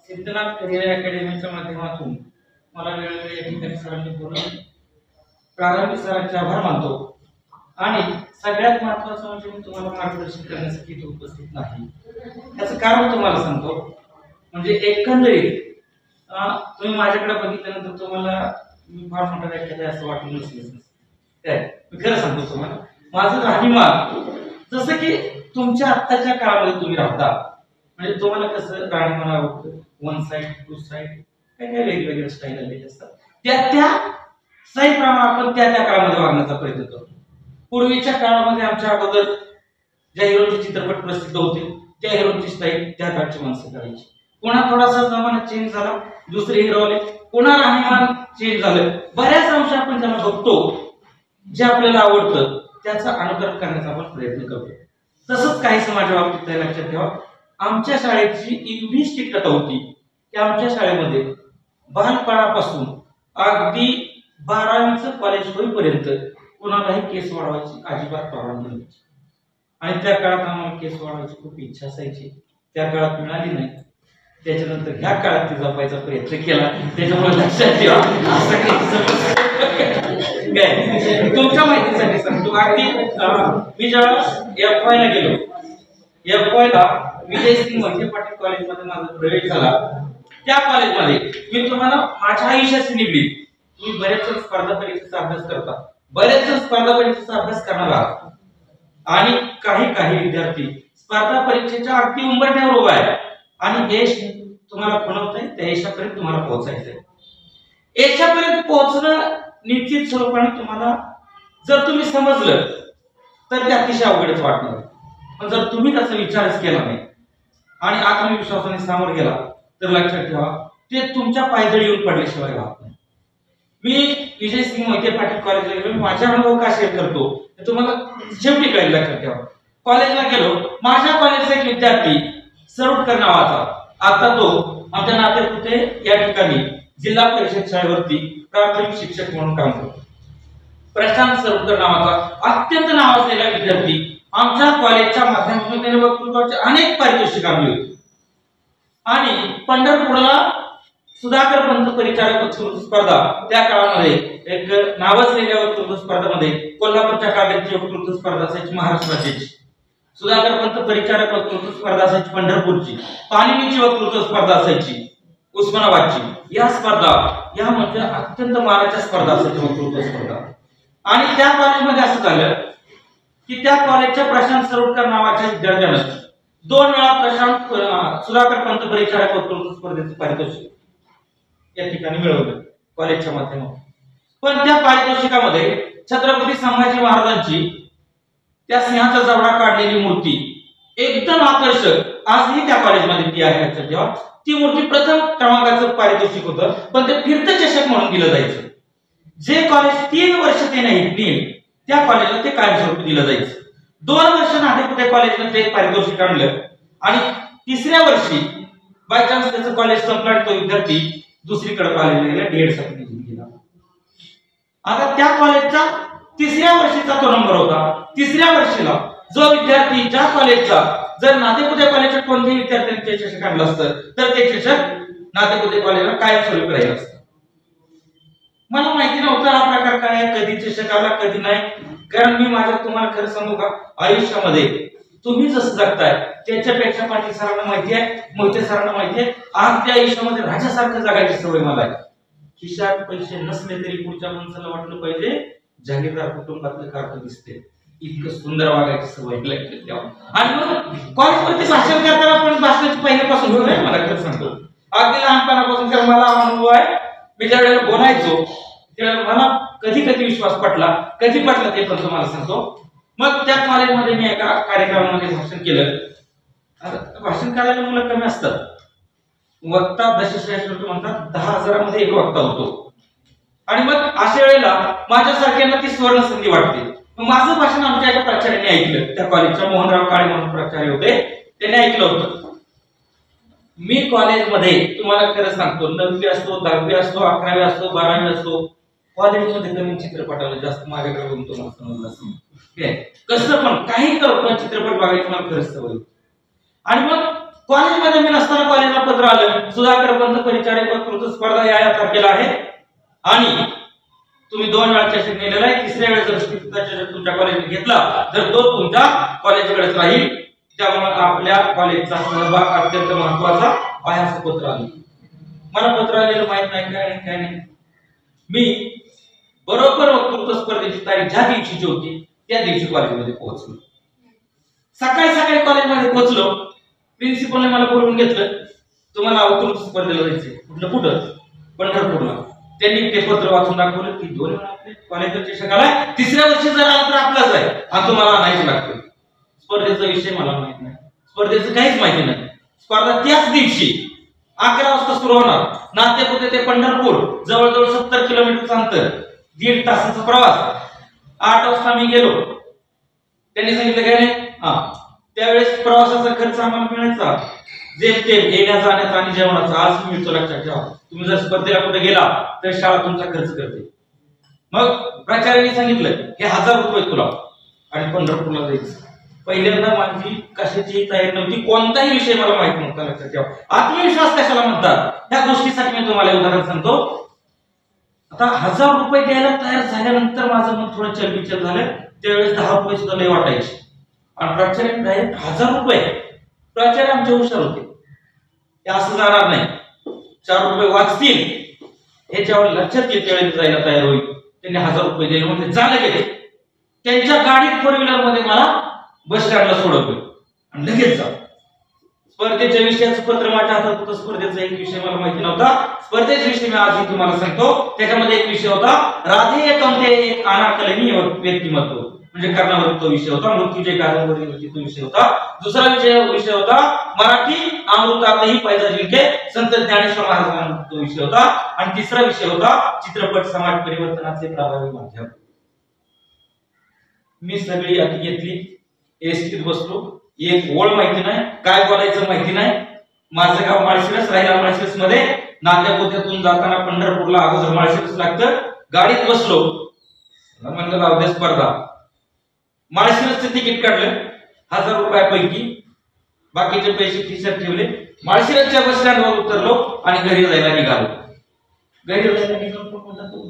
Siddhanath career अकॅडमीच्या माध्यमातून मला वेळोवेळी या ठिकाणी सरांनी बोलवले, प्रारंभी सरांचे आभार मानतो आणि सगळ्यात महत्त्वाचं म्हणजे मी तुम्हाला मार्गदर्शन करण्यासाठी इथे उपस्थित नाही, त्याचं कारण तुम्हाला सांगतो. म्हणजे एकंदरीत तुम्ही माझ्याकडे बघितल्यानंतर तुम्हाला मी फार मोठा व्याख्याता आहे असं वाटलं नसेल. मी खरं सांगतो तुम्हाला, माझं राहणीमान जसं की तुमच्या आत्ताच्या काळामध्ये तुम्ही राहता, म्हणजे तुम्हाला कसं राहणीमान आवडतं, वन साइड टू साइड काय वेगवेगळ्या स्टाईल आलेले असतात, त्या स्टाईल प्रमाणे आपण त्या काळामध्ये वागण्याचा प्रयत्न करतो. पूर्वीच्या काळामध्ये आमच्या अगोदर ज्या हिरोचे चित्रपट प्रसिद्ध होते त्या हिरोची स्टाईल त्या काळची माणसं करायची. पुन्हा थोडासा जमाना चेंज झाला, दुसरे हिरो आले, पुन्हा राहणीमान चेंज झालं. बऱ्याच अंश आपण त्याला बघतो, जे आपल्याला आवडतं त्याचा अनुकरण करण्याचा आपण प्रयत्न करतो. तसंच काही समाजा बाबतीत लक्षात ठेवा, आमच्या शाळेची एवढी स्ट्रिक्टता होती की आमच्या शाळेमध्ये बालपणापासून अगदी 12वीचं कॉलेज होईपर्यंत कोणालाही केस वाढवायची अजिबात परवानगी नव्हती. आणि त्या काळात आम्हाला केस वाढवायची खूप इच्छा असायची, त्या काळात मिळाली नाही. त्याच्यानंतर ह्या काळात ती जपायचा प्रयत्न केला. त्याच्यामुळे लक्षात ठेवा, तुमच्या माहितीसाठी सांगतो, अगदी मी जेव्हा FY ला गेलो, FY ला विजय सिंग मोहिते पाटील कॉलेजमध्ये माझा प्रवेश झाला. त्या कॉलेजमध्ये मी तुम्हाला माझ्या आयुष्याची निगडीत, तुम्ही बरेच स्पर्धा परीक्षेचा अभ्यास करता, बरेच स्पर्धा परीक्षेचा अभ्यास करणार आहात आणि काही विद्यार्थी स्पर्धा परीक्षेच्या अगदी उंबरठ्यावर उभा आहे आणि यश तुम्हाला बनवतंय, त्या यशापर्यंत तुम्हाला पोहोचायचंय. यशापर्यंत पोहोचणं निश्चित स्वरूपाने तुम्हाला जर तुम्ही समजलं तर ते अतिशय अवघडच वाटणार. पण जर तुम्ही त्याचा विचारच केला नाही आणि आत्मविश्वासाने सामोर गेला तर लक्षात ठेवा, ते तुमच्या पायदळी येऊन पडल्याशिवाय राहत नाही. मी विजय सिंग मोहिते पाटील कॉलेजला गेलो, माझे अनुभव का शेअर करतो हे तुम्हाला शेवटी कळेल. लक्षात ठेवा, कॉलेजला गेलो, माझ्या कॉलेजचा एक विद्यार्थी सरोडकर नावाचा, आता तो आमच्या नातेपुते या ठिकाणी जिल्हा परिषद शाळेवरती प्राथमिक शिक्षक म्हणून काम करतो. प्रशांत सरोडकर नावाचा अत्यंत नावाजलेला विद्यार्थी आमच्या कॉलेजच्या माध्यमातून त्याने वक्तृत्वाचे अनेक पारितोषिक आणली होती. आणि पंढरपूरला सुधाकर पंत परिचारक वक्तृत्व स्पर्धा, त्या काळामध्ये एक नावाजलेल्या वक्तृत्व स्पर्धेमध्ये कोल्हापूरच्या काव्याची वक्तृत्व स्पर्धा असायची, महाराष्ट्र राज्याची. सुधाकर पंत परिचारक वक्तृत्व स्पर्धा असायची पंढरपूरची. पाणिनीची वक्तृत्व स्पर्धा असायची उस्मानाबादची. या स्पर्धा या म्हणजे अत्यंत मानाच्या स्पर्धा असायच्या, वक्तृत्व स्पर्धा. आणि त्या कॉलेजमध्ये असं झालं की त्या कॉलेजच्या प्रशांत सरोडकर नावाच्या विद्यार्थ्यानं 2 वेळा सुधाकर पंत परिचारक वक्तृत्व स्पर्धेचं पारितोषिक या ठिकाणी मिळवलं कॉलेजच्या माध्यमातून. पण त्या पारितोषिकामध्ये छत्रपती संभाजी महाराजांची त्या सिंहाचा जबडा काढलेली मूर्ती एकदम आकर्षक, आजही त्या कॉलेजमध्ये ती आहे. लक्षात ठेवा, ती मूर्ती प्रथम क्रमांकाचं पारितोषिक होतं, पण ते फिरतं चषक म्हणून दिलं जायचं. जे कॉलेज 3 वर्ष ते नाही त्या कॉलेजला ते कायमस्वरूपी दिलं जायचं. 2 वर्ष नातेपुते कॉलेजनं ते पारितोषिक आणलं आणि 3ऱ्या वर्षी बाय चान्स त्याचं कॉलेज संपलं, तो विद्यार्थी दुसरीकडे कॉलेजला गेला, D.Ed. गेला. आता त्या कॉलेजचा 3ऱ्या वर्षीचा तो नंबर होता. 3ऱ्या वर्षीला जो विद्यार्थी ज्या कॉलेजचा जर नातेपुते कॉलेजच्या कोणत्याही विद्यार्थ्यांचे चषक आणलं असतं तर ते चषक नातेपुते कॉलेजला कायमस्वरूपी राहिलं असतं. मला माहिती नव्हतं हा प्रकार काय आहे, कधी चषक आला कधी नाही. कारण मी माझ्या तुम्हाला खरं सांगू का, आयुष्यामध्ये तुम्ही जसं जगताय त्याच्यापेक्षा पाटील सरांना माहिती आहे, मोहिते सरांना माहिती आहे, अगदी आयुष्यामध्ये राजासारखं जगायची सवय मला आहे. खिशात पैसे नसले तरी पुढच्या माणसाला वाटलं पाहिजे जागीरदार कुटुंबातलं कार्ट दिसते, इतकं सुंदर वागायची सवय. लक्षात ठेवा. आणि मग कॉलेजमध्ये भाषण करताना पण भाषणाची पहिल्यापासून होऊ नये, मला खरं सांगतो अगदी लहानपणापासून. कारण मला अनुभव आहे, मी ज्या वेळेला बोलायचो त्यावेळेला मला कधी विश्वास पटला, कधी पटला ते पण तुम्हाला सांगतो. मग त्या कॉलेजमध्ये मी एका कार्यक्रमामध्ये भाषण केलं. भाषण करायला मुलं कमी असतात, वक्ता दशश्रेष्ठ म्हणतात, 10,000 मध्ये एक वक्ता होतो. आणि मग अशा वेळेला माझ्यासारख्यांना ती सुवर्ण संधी वाटते. माझं भाषण आमच्या एका प्राचार्याने ऐकलं, त्या कॉलेजच्या मोहनराव काळे म्हणून प्राचार्य होते, त्यांनी ऐकलं होतं. मी कॉलेजमध्ये तुम्हाला खरं सांगतो 9वी असतो, 10वी असतो, 11वी असतो, 12वी असतो, कॉलेजमध्ये कमी चित्रपटाला जास्त माझ्याकडे बघून तुम्हाला समजलं असेल. कसं पण काही करू पण चित्रपट बघायची मला खरंच सवय. आणि मग कॉलेजमध्ये मी नसताना कॉलेजला पत्र आलं, सुधाकर पंत परिचारक वक्तृत्व स्पर्धा या तारखेला आहे आणि तुम्ही 2 वेळा चषक नेलेला आहे, तिसऱ्या वेळेस जर चषक तुमच्या कॉलेजने घेतला तर तो तुमच्या कॉलेजकडेच राहील, त्यामुळे आपल्या कॉलेजचा सहभाग अत्यंत महत्त्वाचा आहे असं पत्र आलं. मला पत्र आलेलं माहित नाही काय नाही. मी बरोबर वक्तृत्व स्पर्धेची तारीख ज्या दिवशीची होती त्या दिवशी कॉलेजमध्ये पोहोचलो. सकाळी कॉलेजमध्ये पोहोचलो, प्रिन्सिपलने मला बोलवून घेतलं, तुम्हाला वक्तृत्व स्पर्धेला जायचंय. कुठलं? कुठं? पंढरपूरला. त्यांनी ते पत्र वाचून दाखवलं की 2 वेळा आपले कॉलेजचे चषक आलाय, तिसऱ्या वर्षी जर आला तर आपलाच आहे आणि तुम्हाला आणायचं लागतं. स्पर्धेचा विषय मला माहित नाही, स्पर्धेचं काहीच माहिती नाही. स्पर्धा त्याच दिवशी 11 वाजता सुरू होणार. नातेपुते ते पंढरपूर, जवळजवळ 70 किलोमीटरचं अंतर, 1.5 तासाचा प्रवास. 8 वाजता मी गेलो. त्यांनी सांगितलं काय नाही, त्यावेळेस प्रवासाचा खर्च आम्हाला मिळायचा, जेमतेम येण्या जाण्याचा आणि जेवणाचा. आज मिळतो, लक्षात ठेवा. तुम्ही जर स्पर्धेला कुठे गेला तर शाळा तुमचा खर्च करते. मग प्राचार्यांनी सांगितलं की 1000 रुपये तुला आणि पंढरपूरला जायचं. पहिल्यांदा माझी कशाची तयारी नव्हती, कोणताही विषय मला माहित नव्हता, लक्षात ठेवा. आत्मविश्वास कशाला म्हणतात त्या गोष्टीसाठी मी तुम्हाला उदाहरण सांगतो. आता 1000 रुपये द्यायला तयार झाल्यानंतर माझं मन थोडं चलबिचल झालं. त्यावेळेस 10 रुपये सुद्धा लय वाटायचे आणि प्राचार्य डायरेक्ट 1000 रुपये. प्राचार्य आमचे हुशार होते, ते असं जाणार नाही, 4 रुपये वाचतील ह्याच्यावर लक्षात येईल त्यावेळेस जायला तयार होईल. त्यांनी 1000 रुपये दिले, म्हणजे झालं गेले. त्यांच्या गाडीत 4 व्हीलर मध्ये मला बस स्टँडला सोडवलं आणि लगेच जा. स्पर्धेच्या विषयाचं पत्र माझ्या हातात होतं. स्पर्धेचा एक विषय मला माहिती नव्हता. स्पर्धेचा विषय मी आजही तुम्हाला सांगतो. त्याच्यामध्ये एक विषय होता राधेय कमते एक अनाकलनीय व्यक्तिमत्व, म्हणजे कर्णावरती तो विषय होता. मृत्यूजय कादंबरीवरती तो विषय होता. दुसरा विषय होता मराठी अमृतातही पैजा जिंके संत ज्ञानेश्वर महाराजांचा तो विषय होता. आणि तिसरा विषय होता चित्रपट समाज परिवर्तनाचे प्रभावी माध्यम. मी सगळी अटी घेतली, एसटीत बसलो. एक ओळ माहिती नाही, काय बोलायचं माहिती नाही. माझं गाव माळशिरस, राहिला माळशिरस मध्ये. नात्यापोत्यातून जाताना पंढरपूरला अगोदर माळशिरस लागतं. गाडीत बसलो, म्हणलं राहू दे स्पर्धा. माळशिरसचं तिकीट काढलं 1000 रुपयापैकी, बाकीचे पैसे खिशात ठेवले. माळशिरसच्या बस स्टँडवर उतरलो आणि घरी जायला निघालो.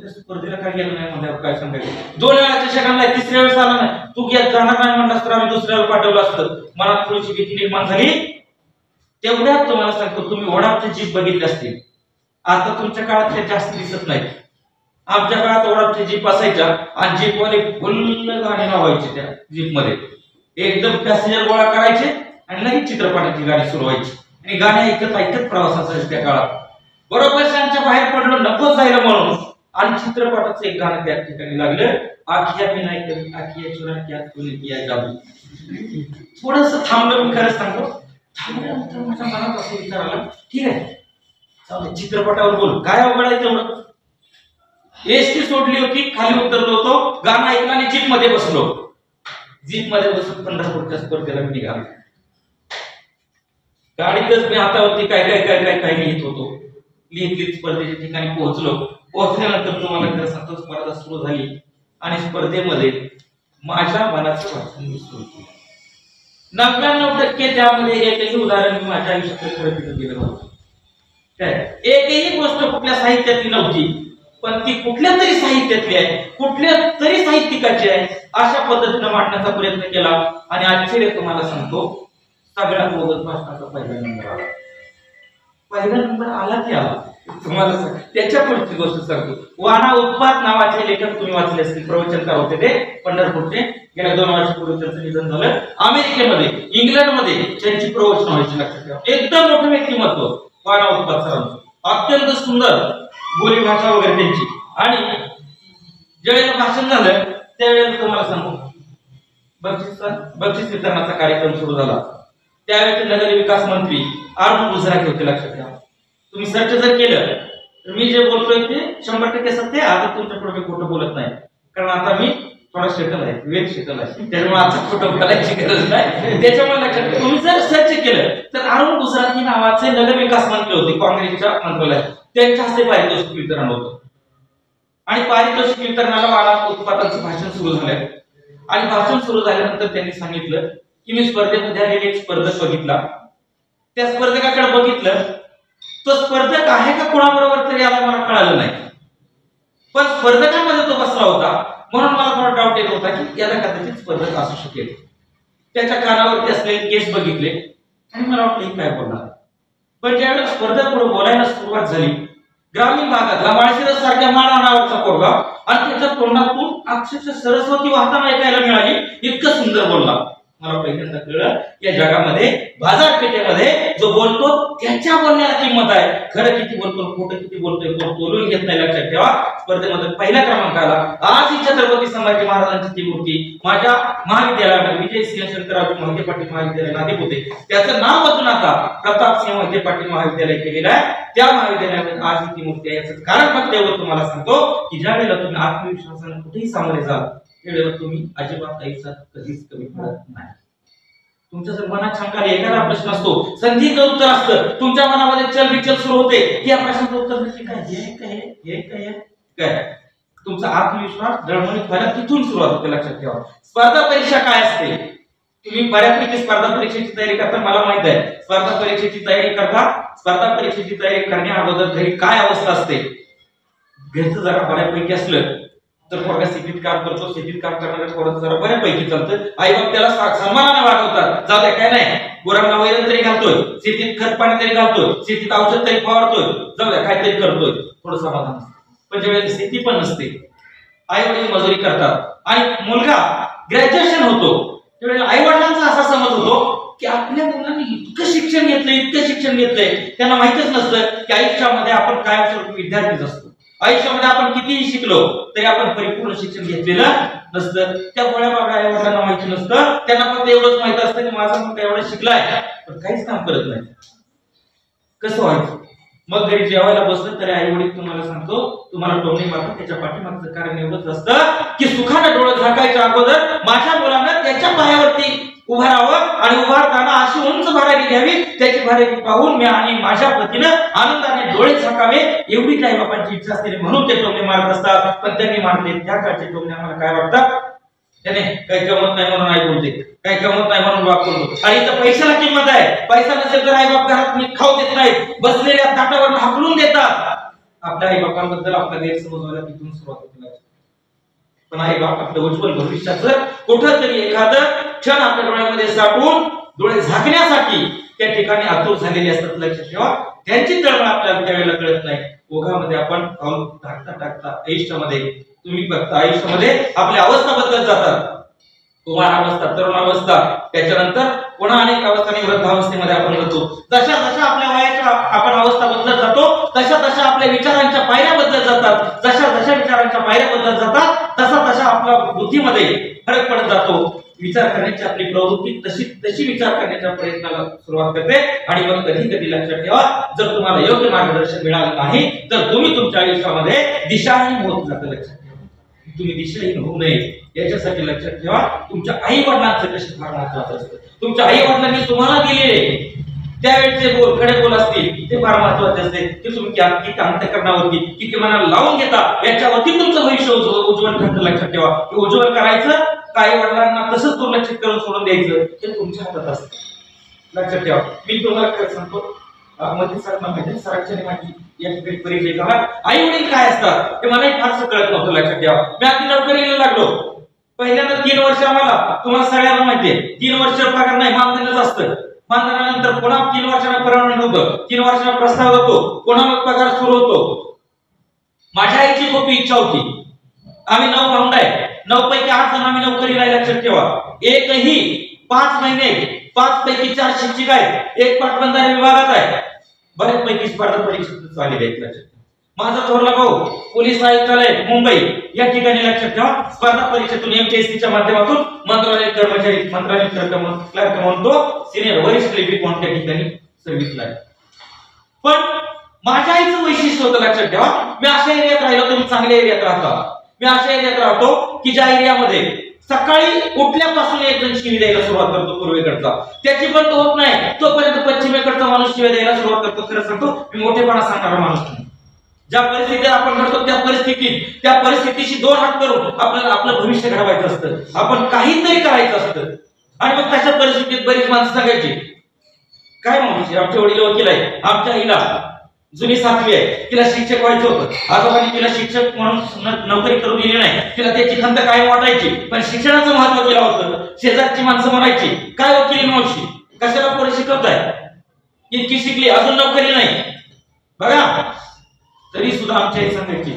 स्पर्धेला काय गेलं नाही म्हणल्यावर काय सांगायचं. 2 वेळा चषक आणलाय, तिसऱ्या वेळेस आला नाही. तू घेत जाणार नाही म्हणलास तर आम्ही दुसऱ्याला पाठवलं असतं. मनात थोडीशी भीती निर्माण झाली. तेवढ्यात तुम्हाला सांगतो, तुम्ही ओढापचे जीप बघितले असतील. आता तुमच्या काळात ते जास्त दिसत नाहीत. आमच्या काळात ओढापचे जीप असायच्या आणि जीपवाले फुल गाणी लावायचे त्या जीप मध्ये. एकदम पॅसेंजर गोळा करायचे आणि लगेच चित्रपटाची गाडी सुरू व्हायची आणि गाणी ऐकत ऐकत प्रवास असायचा त्या काळात. बरोबर शांच्या बाहेर पडलो, नको जायला म्हणून, आणि चित्रपटाचं एक गाणं त्या ठिकाणी लागलं, आखिया मी नाही कमी आखिया चुरा क्या तूने किया जादू. थोडंसं थांबलं. मी खरंच सांगतो, थांबल्यानंतर माझ्या मनात असं विचार आला, ठीक आहे चालेल चित्रपटावर बोल, काय अवघड आहे तेवढं. एसटी सोडली होती, खाली उतरलो होतो, गाणं ऐकलं आणि जीप मध्ये बसलो. जीप मध्ये बसून पंढरपूरच्या स्पर्धेला मी निघालो. गाडीतच मी हातावरती काय काय काय काय काय लिहित होतो. लिहित स्पर्धेच्या ठिकाणी पोहोचलो. पोहोचल्यानंतर तुम्हाला खरं सांगतो, स्पर्धा सुरू झाली आणि स्पर्धेमध्ये माझ्या मनाचं वाचन मी सुरू केलं. 99% त्यामध्ये एकही उदाहरण मी माझ्या आयुष्यात खरं दिलं नव्हतं. काय एकही गोष्ट कुठल्या साहित्यातली नव्हती, पण ती कुठल्या तरी साहित्यातली आहे, कुठल्या तरी साहित्यिकाची आहे, अशा पद्धतीने मांडण्याचा प्रयत्न केला. आणि आश्चर्य तुम्हाला सांगतो, सगळ्या बोगस भाषणाचा पहिला नंबर आला. पहिला नंबर आला की आला. तुम्हाला त्याच्या पुढची गोष्ट सांगतो. वाणा उत्पात नावाचे लेखक तुम्ही वाचले असतील, प्रवचनकार होते ते पंढरपूरचे. गेल्या 2 वर्षापूर्वी त्यांचं निधन झालं. अमेरिकेमध्ये, इंग्लंडमध्ये त्यांची प्रवचन व्हायची, लक्षात ठेवा. एकदम मोठं व्यक्तिमत्व वाणा उत्पात सरांचं. अत्यंत सुंदर बोली भाषा वगैरे त्यांची. आणि ज्यावेळेला भाषण झालं त्यावेळेला तुम्हाला सांगू, बक्षीस वितरणाचा कार्यक्रम सुरू झाला. त्यावेळेचे नगर विकास मंत्री अर्जुन गुजराती होते, लक्षात ठेवा. तुम्ही सर्च जर केलं तर मी जे बोलतोय ते 100% सत्य आहे. आता तुमच्या पुढे मी खोटं बोलत नाही, कारण आता मी थोडा सेटल आहे, वेळ सेटल आहे, त्याच्यामुळे आता खोटं बोलायची गरज नाही. त्याच्यामुळे लक्षात ठेवा, तुम्ही जर सर्च केलं तर अरुण गुजराती नावाचे नगर विकास मंत्री होते काँग्रेसच्या मंत्रालयात. त्यांच्या हस्ते पारितोषिक वितरण होतं आणि पारितोषिक वितरणाला वाणा उत्पादनाचं भाषण सुरू झालं. आणि भाषण सुरू झाल्यानंतर त्यांनी सांगितलं की मी स्पर्धेमध्ये आलेले एक स्पर्धक बघितला, त्या स्पर्धकाकडे बघितलं, तो स्पर्धक आहे का कोणाबरोबर तरी याला मला कळालं नाही, पण स्पर्धकांमध्ये तो बसला होता म्हणून मला थोडा डाऊट येत होता की याला कदाचित स्पर्धक असू शकेल. त्याच्या कानावरती असलेले केस बघितले आणि मला वाटलं ही काय बोलणार. पण ज्यावेळेस स्पर्धक पुढे बोलायला सुरुवात झाली, ग्रामीण भागातला माळशिरस सारख्या माळा नावाचा पोरगा आणि त्याच्या तोंडातून अक्षरशः सरस्वती वाहताना ऐकायला मिळाली, इतकं सुंदर बोलला. मला पहिल्यांदा कळलं या जगामध्ये बाजारपेठेमध्ये जो बोलतो त्याच्या बोलण्याला किंमत आहे. खरं किती बोलतो, खोटं किती बोलतोय, बोलून घेत नाही. लक्षात ठेवा, स्पर्धेमध्ये पहिल्या क्रमांकाला आज ही छत्रपती संभाजी महाराजांची ती मूर्ती माझ्या महाविद्यालयामध्ये विजयसिंह शंकरराव मोहिते पाटील महाविद्यालय नाशिक होते, त्याचं नाव बदलून आता प्रतापसिंह मोहिते पाटील महाविद्यालय केलेलं आहे. त्या महाविद्यालयामध्ये आज ही ती मूर्ती आहे. याचं कारण फक्त एवढं तुम्हाला सांगतो की ज्या वेळेला तुम्ही आत्मविश्वासाने कुठेही सामोरे जाल त्यावेळेला तुम्ही अजिबात आयुष्यात कधीच कमी पडत नाही. तुमच्या जर मनात शंका आली, एखादा प्रश्न असतो, संधीचं उत्तर असतं, तुमच्या मनामध्ये चलबिचल सुरू होते की या प्रश्नाचं उत्तर नक्की काय, हे काय तुमचा आत्मविश्वास डळमळीत व्हायला तिथून सुरुवात होते. लक्षात ठेवा, स्पर्धा परीक्षा काय असते. तुम्ही बऱ्यापैकी स्पर्धा परीक्षेची तयारी करता, मला माहित आहे. स्पर्धा परीक्षेची तयारी करता, स्पर्धा परीक्षेची तयारी करण्या अगोदर घरी काय अवस्था असते. घरचं जरा बऱ्यापैकी असलं तर पोरगा शेतीत काम करतो, शेतीत काम करणाऱ्या पोराचं जरा बऱ्यापैकी चालतं, आई बाप त्याला सन्मानाने वागवतात. जाऊ द्या, काय नाही, गुरांना वैरण तरी घालतोय, शेतीत खत पाणी तरी घालतोय, शेतीत औषध तरी फवारतोय, जाऊ द्या काहीतरी करतोय, थोडं समाधान असतं. पण ज्यावेळेला शेती पण नसते, आई वडील मजुरी करतात आणि मुलगा ग्रॅज्युएशन होतो, त्यावेळेला आई वडिलांचा असा समज होतो की आपल्या मुलांनी इतकं शिक्षण घेतलंय, त्यांना माहितच नसतं की आयुष्यामध्ये आपण कायमस्वरूपी विद्यार्थीच असतो. आयुष्यामध्ये आपण कितीही शिकलो तरी आपण परिपूर्ण शिक्षण घेतलेलं नसतं. त्या गोळ्या बाबड्या आई वडिलांना माहिती नसतं, त्यांना फक्त एवढंच माहित असतं की माझा मुलगा एवढा शिकलाय पण काहीच काम करत नाही. कसं व्हायचं. मग घरी जेवायला बसलं तरी आई वडील तुम्हाला सांगतो, तुम्हाला टोमणे मारतात, त्याच्या पाठीमागचं कारण एवढंच असतं की सुखानं डोळे झाकायच्या अगोदर माझ्या मुलानं त्याच्या पायावरती उभा राहावं आणि उभारताना अशी उंच भरारी घ्यावी, त्याची भरारी पाहून मी आणि माझ्या पतीनं आनंदाने डोळे झाकावे एवढी आई बापांची इच्छा असते, म्हणून ते टोमणे मारत असतात. पण त्यांनी मारले त्या काळचे टोमणे आम्हाला काय वाटतात, त्याने काही किंमत नाही म्हणून आई बोलते, काही किंमत नाही म्हणून बाप बोलतो. आणि इथं पैशाला किंमत आहे. पैसा नसेल तर आई बाप घरात मीठ खाऊ देत नाहीत, बसलेल्या ताटावर ढाकलून देतात. आपल्या आई बापांबद्दल आपला गैरसमज व्हायला तिथून सुरुवात होते. पण आई बाप आपल्या उज्ज्वल भविष्याचं कुठंतरी एखादं क्षण आपल्या डोळ्यामध्ये साठवून डोळे झाकण्यासाठी त्या ठिकाणी आतुर झालेले असतात. लक्षात ठेवा, त्यांची तळमळ आपल्याला त्यावेळेला कळत नाही. ओघामध्ये आपण पाऊल टाकता आयुष्यामध्ये तुम्ही बघता, आयुष्यामध्ये आपल्या अवस्था बदलत जातात. कुमार अवस्था, तरुण अवस्था, त्याच्यानंतर पुन्हा अनेक अवस्थांनी वृद्धावस्थेमध्ये आपण जातो. जशा जशा आपल्या वयाच्या आपण अवस्था बदलत जातो तशा तशा आपल्या विचारांच्या पायऱ्या बदलत जातात. जशा जशा विचारांच्या पायऱ्या बदलत जातात तसा तशा आपल्या बुद्धीमध्ये फरक पडत जातो. विचार करण्याची आपली प्रवृत्ती तशी विचार करण्याच्या प्रयत्नाला सुरुवात करते. आणि मग कधी कधी लक्षात ठेवा, जर तुम्हाला योग्य मार्गदर्शन मिळालं नाही तर तुम्ही तुमच्या आयुष्यामध्ये दिशाहीन होत जाता. लक्षात ठेवा, तुम्ही दिशाहीन होऊ नये याच्यासाठी लक्षात ठेवा, तुमच्या आई वडिलांचं कष्ट फार महत्वाचं असतं. तुमच्या आई वडिलांनी तुम्हाला दिलेले त्यावेळेचे बोल, खडे बोल असतील ते फार महत्वाचे असते. की तुम्ही किती अंतःकरणावरती किती मनाला लावून घेता याच्यावरती तुमचं भविष्य उज्ज्वल ठरतं. लक्षात ठेवा, की उज्ज्वल करायचं काही वडिलांना तसंच दुर्लक्षित करून सोडून द्यायचं हे तुमच्या हातात असतं. लक्षात ठेवा, मी तुम्हाला खरं सांगतो, मध्ये सरांच्या माझी या ठिकाणी परिचय झाला. आई वडील काय असतात हे मलाही फारसं कळत नव्हतं. लक्षात ठेवा, मी आधी नोकरीला लागलो. पहिल्यांदा 3 वर्ष आम्हाला, तुम्हाला सगळ्यांना माहितीये, 3 वर्ष पगार नाही, मानधनच असतं. मानधनानंतर पुन्हा 3 वर्षांना परमनंट होतं, 3 वर्षांना प्रस्ताव होतो, पुन्हा मग पगार सुरू होतो. माझ्या आईची खूप इच्छा होती. आम्ही 9 भावंड आहे, 9 पैकी 8 जण आम्ही नोकरीला. लक्षात ठेवा, एकही 5 महिने 5 पैकी 4 शिक्षक आहेत, एक पाटबंधारे विभागात आहे, बऱ्याचपैकी स्पर्धा परीक्षेत आलेले आहेत. लक्षात, माझा थोरला भाऊ पोलीस आयुक्तालय मुंबई या ठिकाणी. लक्षात ठेवा, स्पर्धा परीक्षेतून एमपीएससीच्या माध्यमातून मंत्रालय कर्मचारी, मंत्रालय क्लर्क म्हणून तो सिनियर वरिष्ठ लिपिक म्हणून त्या ठिकाणी सर्व्हिसला आहे. पण माझ्या आईचं वैशिष्ट्य होतं. लक्षात ठेवा, मी अशा एरियात राहिलो, तुम्ही चांगल्या एरियात राहता, मी अशा एरियात राहतो की ज्या एरियामध्ये सकाळी उठल्यापासून एक जण शिवी द्यायला सुरुवात करतो पूर्वेकडचा, त्याची बंद होत नाही तोपर्यंत पश्चिमेकडचा माणूस शिवी द्यायला सुरुवात करतो. खरं सांगतो, मी मोठेपणा सांगणारा माणूस नाही. ज्या परिस्थितीत आपण घडतो त्या परिस्थितीशी 2 हात करून आपल्याला आपलं भविष्य घडवायचं असतं, आपण काहीतरी करायचं असतं. आणि मग तशा परिस्थितीत बरीच माणसं सांगायची, काय मावशी आमचे वडील वकील आहे, आमच्या आईला जुनी 7वी आहे, तिला शिक्षक व्हायचं होतं, आजोबांनी तिला शिक्षक म्हणून नोकरी करून दिली नाही, तिला त्याची खंत काय वाटायची, पण शिक्षणाचं महत्व केलं होतं. शेजारची माणसं म्हणायची काय वकिली मावशी, कशाला पोरं शिकवताय, इतकी शिकली अजून नोकरी नाही. बघा तरी सुद्धा आमच्या आई सांगायची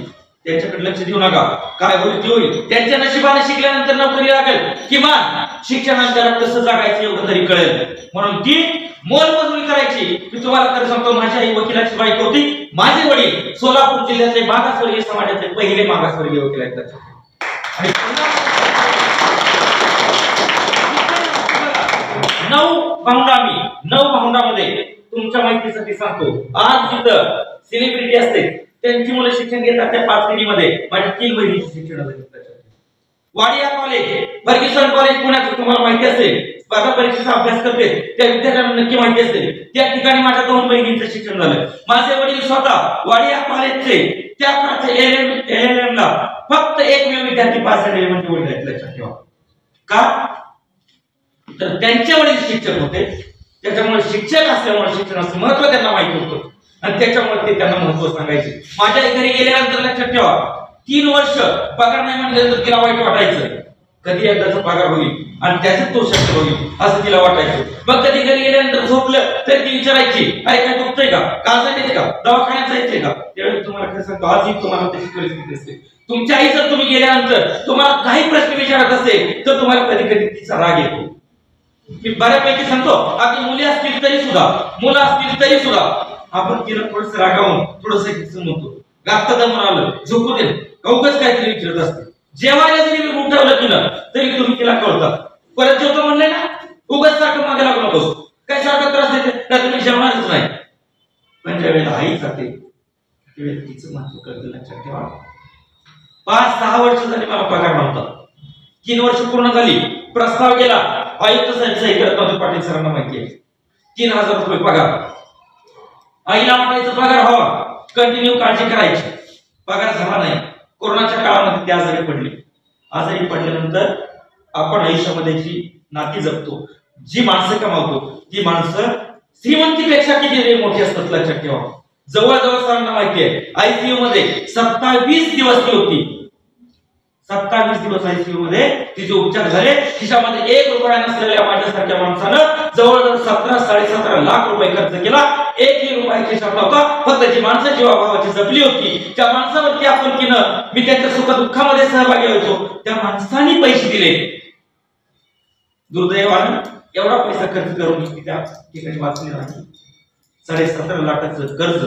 त्यांच्याकडे लक्ष देऊ नका, काय होईल ते होईल, त्यांच्या नशिबाने शिकल्यानंतर नोकरी लागेल, किमान शिक्षणानंतर कसं जगायचं एवढं तरी कळेल, म्हणून ती मोलमजुरी करायची. मी तुम्हाला खरं सांगतो, माझी आई वकिलाची बायको होती, माझे वडील सोलापूर जिल्ह्यातले मागासवर्गीय समाजाचे पहिले मागासवर्गीय वकील आहेत. आणि 9 भावंडामध्ये तुमच्या माहितीसाठी सांगतो, आज जिथं सेलिब्रिटी असते त्यांची मुलं शिक्षण घेतात त्या 5 पिढीमध्ये माझ्या 3 बहिणीचे शिक्षण झाले. वाडिया कॉलेज, फर्ग्युसन कॉलेज पुण्यात तुम्हाला माहिती असेल, स्पर्धा परीक्षेचा अभ्यास करते त्या विद्यार्थ्यांना नक्की माहिती असेल, त्या ठिकाणी माझ्या 2 बहिणींचं शिक्षण झालं. माझे वडील स्वतः वाडिया कॉलेजचे त्या काळचे LLM ला फक्त एकमेव विद्यार्थी पास झालेले म्हणजे वडील आहेत, लक्षात ठेवा. का तर त्यांचे वडील शिक्षक होते, त्याच्यामुळे शिक्षक असल्यामुळे शिक्षणाचं महत्व त्यांना माहिती होतं आणि त्याच्यामुळे ते त्यांना महत्व सांगायचे. माझ्या घरी गेल्यानंतर लक्षात ठेवा 3 वर्ष पगार नाही म्हटल्यानंतर तिला वाईट वाटायचं, कधी एकदाचा पगार होईल आणि त्याच्यात तो शब्द होईल असं तिला वाटायचं. मग कधी घरी गेल्यानंतर झोपलं तरी ती विचारायची अरे काय दुखतंय का, जायचंय का, दवाखान्यात जायचंय का. त्यावेळी तुम्हाला कसं सांगतो, आजही तुम्हाला त्याची परिस्थिती असते. तुमच्या आई जर तुम्ही गेल्यानंतर तुम्हाला काही प्रश्न विचारत असेल तर तुम्हाला कधी कधी तिचा राग येतो. मी बऱ्यापैकी सांगतो, अगदी मुली असतील तरी सुद्धा, मुलं असतील तरी सुद्धा आपण तिला थोडस रागावून थोडस म्हणतो, गाता दमून आलं झोपू दे, कौकच काहीतरी विचारत असते. जेवायला जरी मी उठवलं तिला तरी तुम्ही तिला कळतात. परत जेवतो म्हणले ना, उगाच सारखं मागे लागू नकोस, काय सारखं त्रास देते तर तुम्ही जेवणारच नाही. पण ज्या वेळेला आई जाते त्यावेळेला तिचं महत्व कळतं, लक्षात ठेवा. 5-6 वर्ष झाली मला पगार नव्हता, 3 वर्ष पूर्ण झाली, प्रस्ताव गेला, आयुक्त साहेब सही करत नव्हते, पाटील सरांना माहिती आहे. 3000 रुपये पगार, आईला वाटायचं पगार हवा, कंटिन्यू काळजी करायची, पगार झाला नाही. कोरोनाच्या काळामध्ये ते आजारी पडले. आजारी पडल्यानंतर आपण आयुष्यामध्ये जी नाती जपतो, जी माणसं कमावतो, ती माणसं श्रीमंतीपेक्षा किती मोठी असतात, लक्षात ठेवा. जवळजवळ सरांना माहिती आहे आयसीयू मध्ये 27 दिवस ती होती, 27 दिवस आयसीयू मध्ये तिचे उपचार झाले. खिशामध्ये 1 रुपया नसलेल्या माझ्यासारख्या माणसानं जवळजवळ 17-17.5 लाख रुपये खर्च केला, 1ही रुपया खिशात नव्हता. फक्त जी माणसं जीवाभावाची जपली होती, त्या माणसावरती आपुलकीनं मी त्यांच्या सुख दुःखामध्ये सहभागी व्हायचो, त्या माणसांनी पैसे दिले. दुर्दैवानं एवढा पैसा खर्च करून त्या ठिकाणी वाचले नाही. 17.5 लाखाचं कर्ज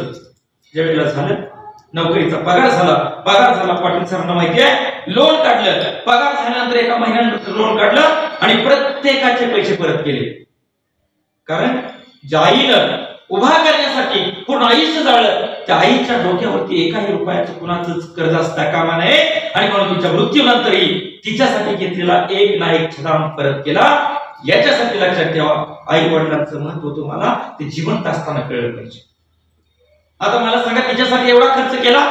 ज्यावेळेला झालं, नोकरीचा पगार झाला, पाटील सरांना माहिती आहे, लोन काढलं, पगार झाल्यानंतर 1 महिन्यानंतर लोन काढलं आणि प्रत्येकाचे पैसे परत केले. कारण ज्या आईनं उभा करण्यासाठी पूर्ण आयुष्य जाळलं, त्या आईच्या डोक्यावरती 1ही रुपयाचं कुणाचं कर्ज असता कामा नये आणि म्हणून तिच्या मृत्यूनंतरही तिच्यासाठी घेतलेला 1 ना 1 छटाम परत केला. याच्यासाठी लक्षात ठेवा, आई वडिलांचं महत्व तुम्हाला ते जिवंत असताना कळलं पाहिजे. आता मला सांगा, तिच्यासाठी एवढा खर्च केला,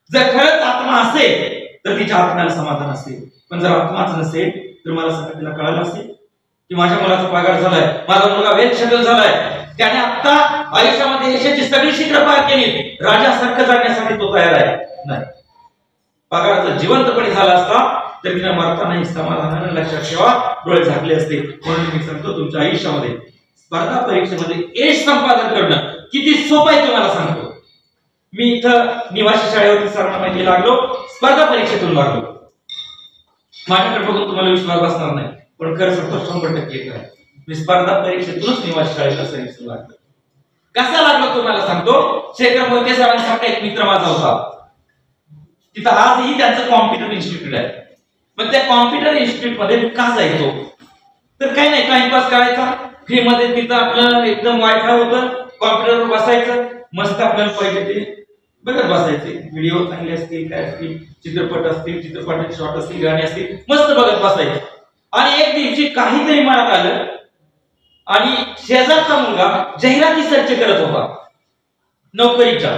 जर खरंच आत्मा असेल तर तिच्या आत्म्याला समाधान असेल, पण जर आत्माच नसेल तर मला सांगा तिला कळालं असेल की माझ्या मुलाचा पगार झालाय, माझा मुलगा वेल सेटल झालाय, त्याने आता आयुष्यामध्ये यशाची सगळी शिखरं पार केली, राजासारखं जगण्यासाठी तो तयार आहे. नाही, पगार जर जिवंतपणे झाला असता तर तिने मरतानाही समाधानाने, लक्षात ठेवा, डोळे झाकले असते. म्हणून मी सांगतो, तुमच्या आयुष्यामध्ये स्पर्धा परीक्षेमध्ये यश संपादन करणं किती सोपं आहे तुम्हाला सांगतो. मी इथं निवासी शाळेवरती सरांना माहिती लागलो, स्पर्धा परीक्षेतून लागलो. माझ्याकडे बघून तुम्हाला विश्वास बसणार नाही, पण खरं सांगतो 100% येत आहे. मी स्पर्धा परीक्षेतूनच निवासी शाळेला सर्व्हिस लागलो. कसा लागलो तुम्हाला सांगतो. शेखर मोहिते सरांसारखा एक मित्र माझा होता, तिथं आजही त्यांचं कॉम्प्युटर इन्स्टिट्यूट आहे. मग त्या कॉम्प्युटर इन्स्टिट्यूट मध्ये मी का जायचो तर काही नाही, टाइमपास करायचा, फ्री मध्ये तिथं आपलं एकदम वायफाय होतं, कॉम्प्युटरवर बसायचं, मस्त आपल्याला पाहिजे ते बघत बसायचे. व्हिडिओ चांगले असतील, काय असतील, चित्रपट असतील, चित्रपटाचे शॉर्ट असतील, गाणी असतील, मस्त बघत बसायचे. आणि एक दिवशी काहीतरी मनात आलं आणि शेजारचा मुलगा जाहिराती सर्च करत होता नोकरीच्या,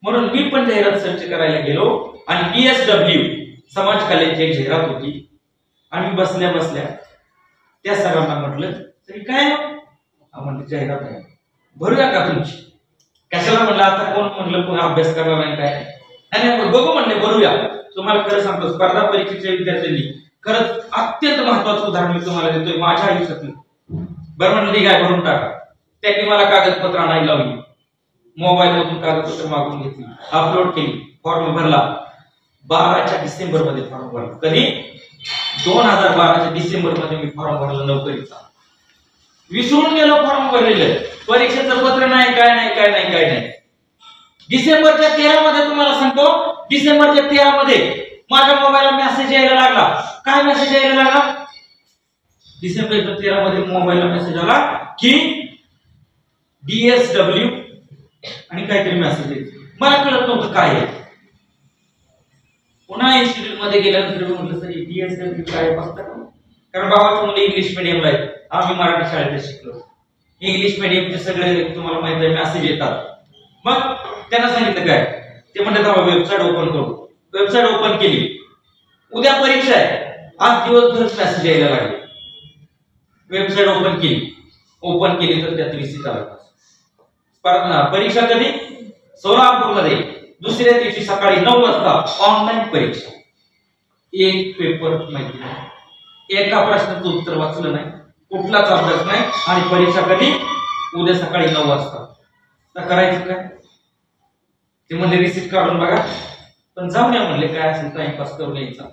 म्हणून मी पण जाहिरात सर्च करायला गेलो आणि BSW समाज कल्याणची एक जाहिरात होती. आणि बसल्या बसल्या त्या सरांना म्हटलं, तरी काय म्हणले जाहिरात आहे, भरूया का तुमची? कशाला म्हणलं, आता कोण म्हणलं कोण अभ्यास करणार नाही काय नाही, बघू म्हणले भरूया. तुम्हाला खरं सांगतो, स्पर्धा परीक्षेच्या विद्यार्थ्यांनी खरंच अत्यंत महत्वाचं उदाहरण मी तुम्हाला देतोय माझ्या आयुष्यातलं. बरं म्हणलं ठीक आहे, भरून टाका. त्यांनी मला कागदपत्र आणायला लावली, मोबाईल मधून कागदपत्र मागून घेतली, अपलोड केली, फॉर्म भरला. 12च्या डिसेंबर मध्ये फॉर्म भरला. कधी? 2012च्या डिसेंबर मध्ये मी फॉर्म भरला नोकरीचा. विसरून गेलो फॉर्म भरलेलं, परीक्षेचं पत्र नाही, काय नाही काय नाही काय नाही. डिसेंबरच्या 13 मध्ये तुम्हाला सांगतो, डिसेंबरच्या 13 मध्ये माझ्या मोबाईलला मेसेज यायला लागला. काय मेसेज यायला लागला? डिसेंबरच्या 13 मध्ये मोबाईलला मेसेज आला की DSW आणि काहीतरी मेसेज आहे. मला कळत नव्हतं काय आहे. पुन्हा इन्स्टिट्यूट मध्ये गेल्यानंतर म्हटलं सर DSW काय बघता का? कारण बाबाची मुलं इंग्लिश मीडियमला आहेत, आम्ही मराठी शाळेत शिकलो. इंग्लिश मीडियमचे सगळे तुम्हाला माहिती आहे मेसेज येतात. मग त्यांना सांगितलं काय, ते म्हणतात बाबा वेबसाईट ओपन करू. वेबसाईट ओपन केली, उद्या परीक्षा आहे, आज दिवसभर मेसेज यायला लागले. वेबसाईट ओपन केली तर त्यात रिसिट आला. परीक्षा कधी? सोलापूरमध्ये दुसऱ्या दिवशी सकाळी 9 वाजता ऑनलाईन परीक्षा. एक पेपर माहिती नाही, एका प्रश्नाचं उत्तर वाचलं नाही, कुठलाच अभ्यास नाही, आणि परीक्षा कधी? उद्या सकाळी 9 वाजता. तर करायचं काय? ते म्हणले रिसिट काढून बघा. पण जाऊन या म्हणले, काय असेल टाइमपास करून यायचा.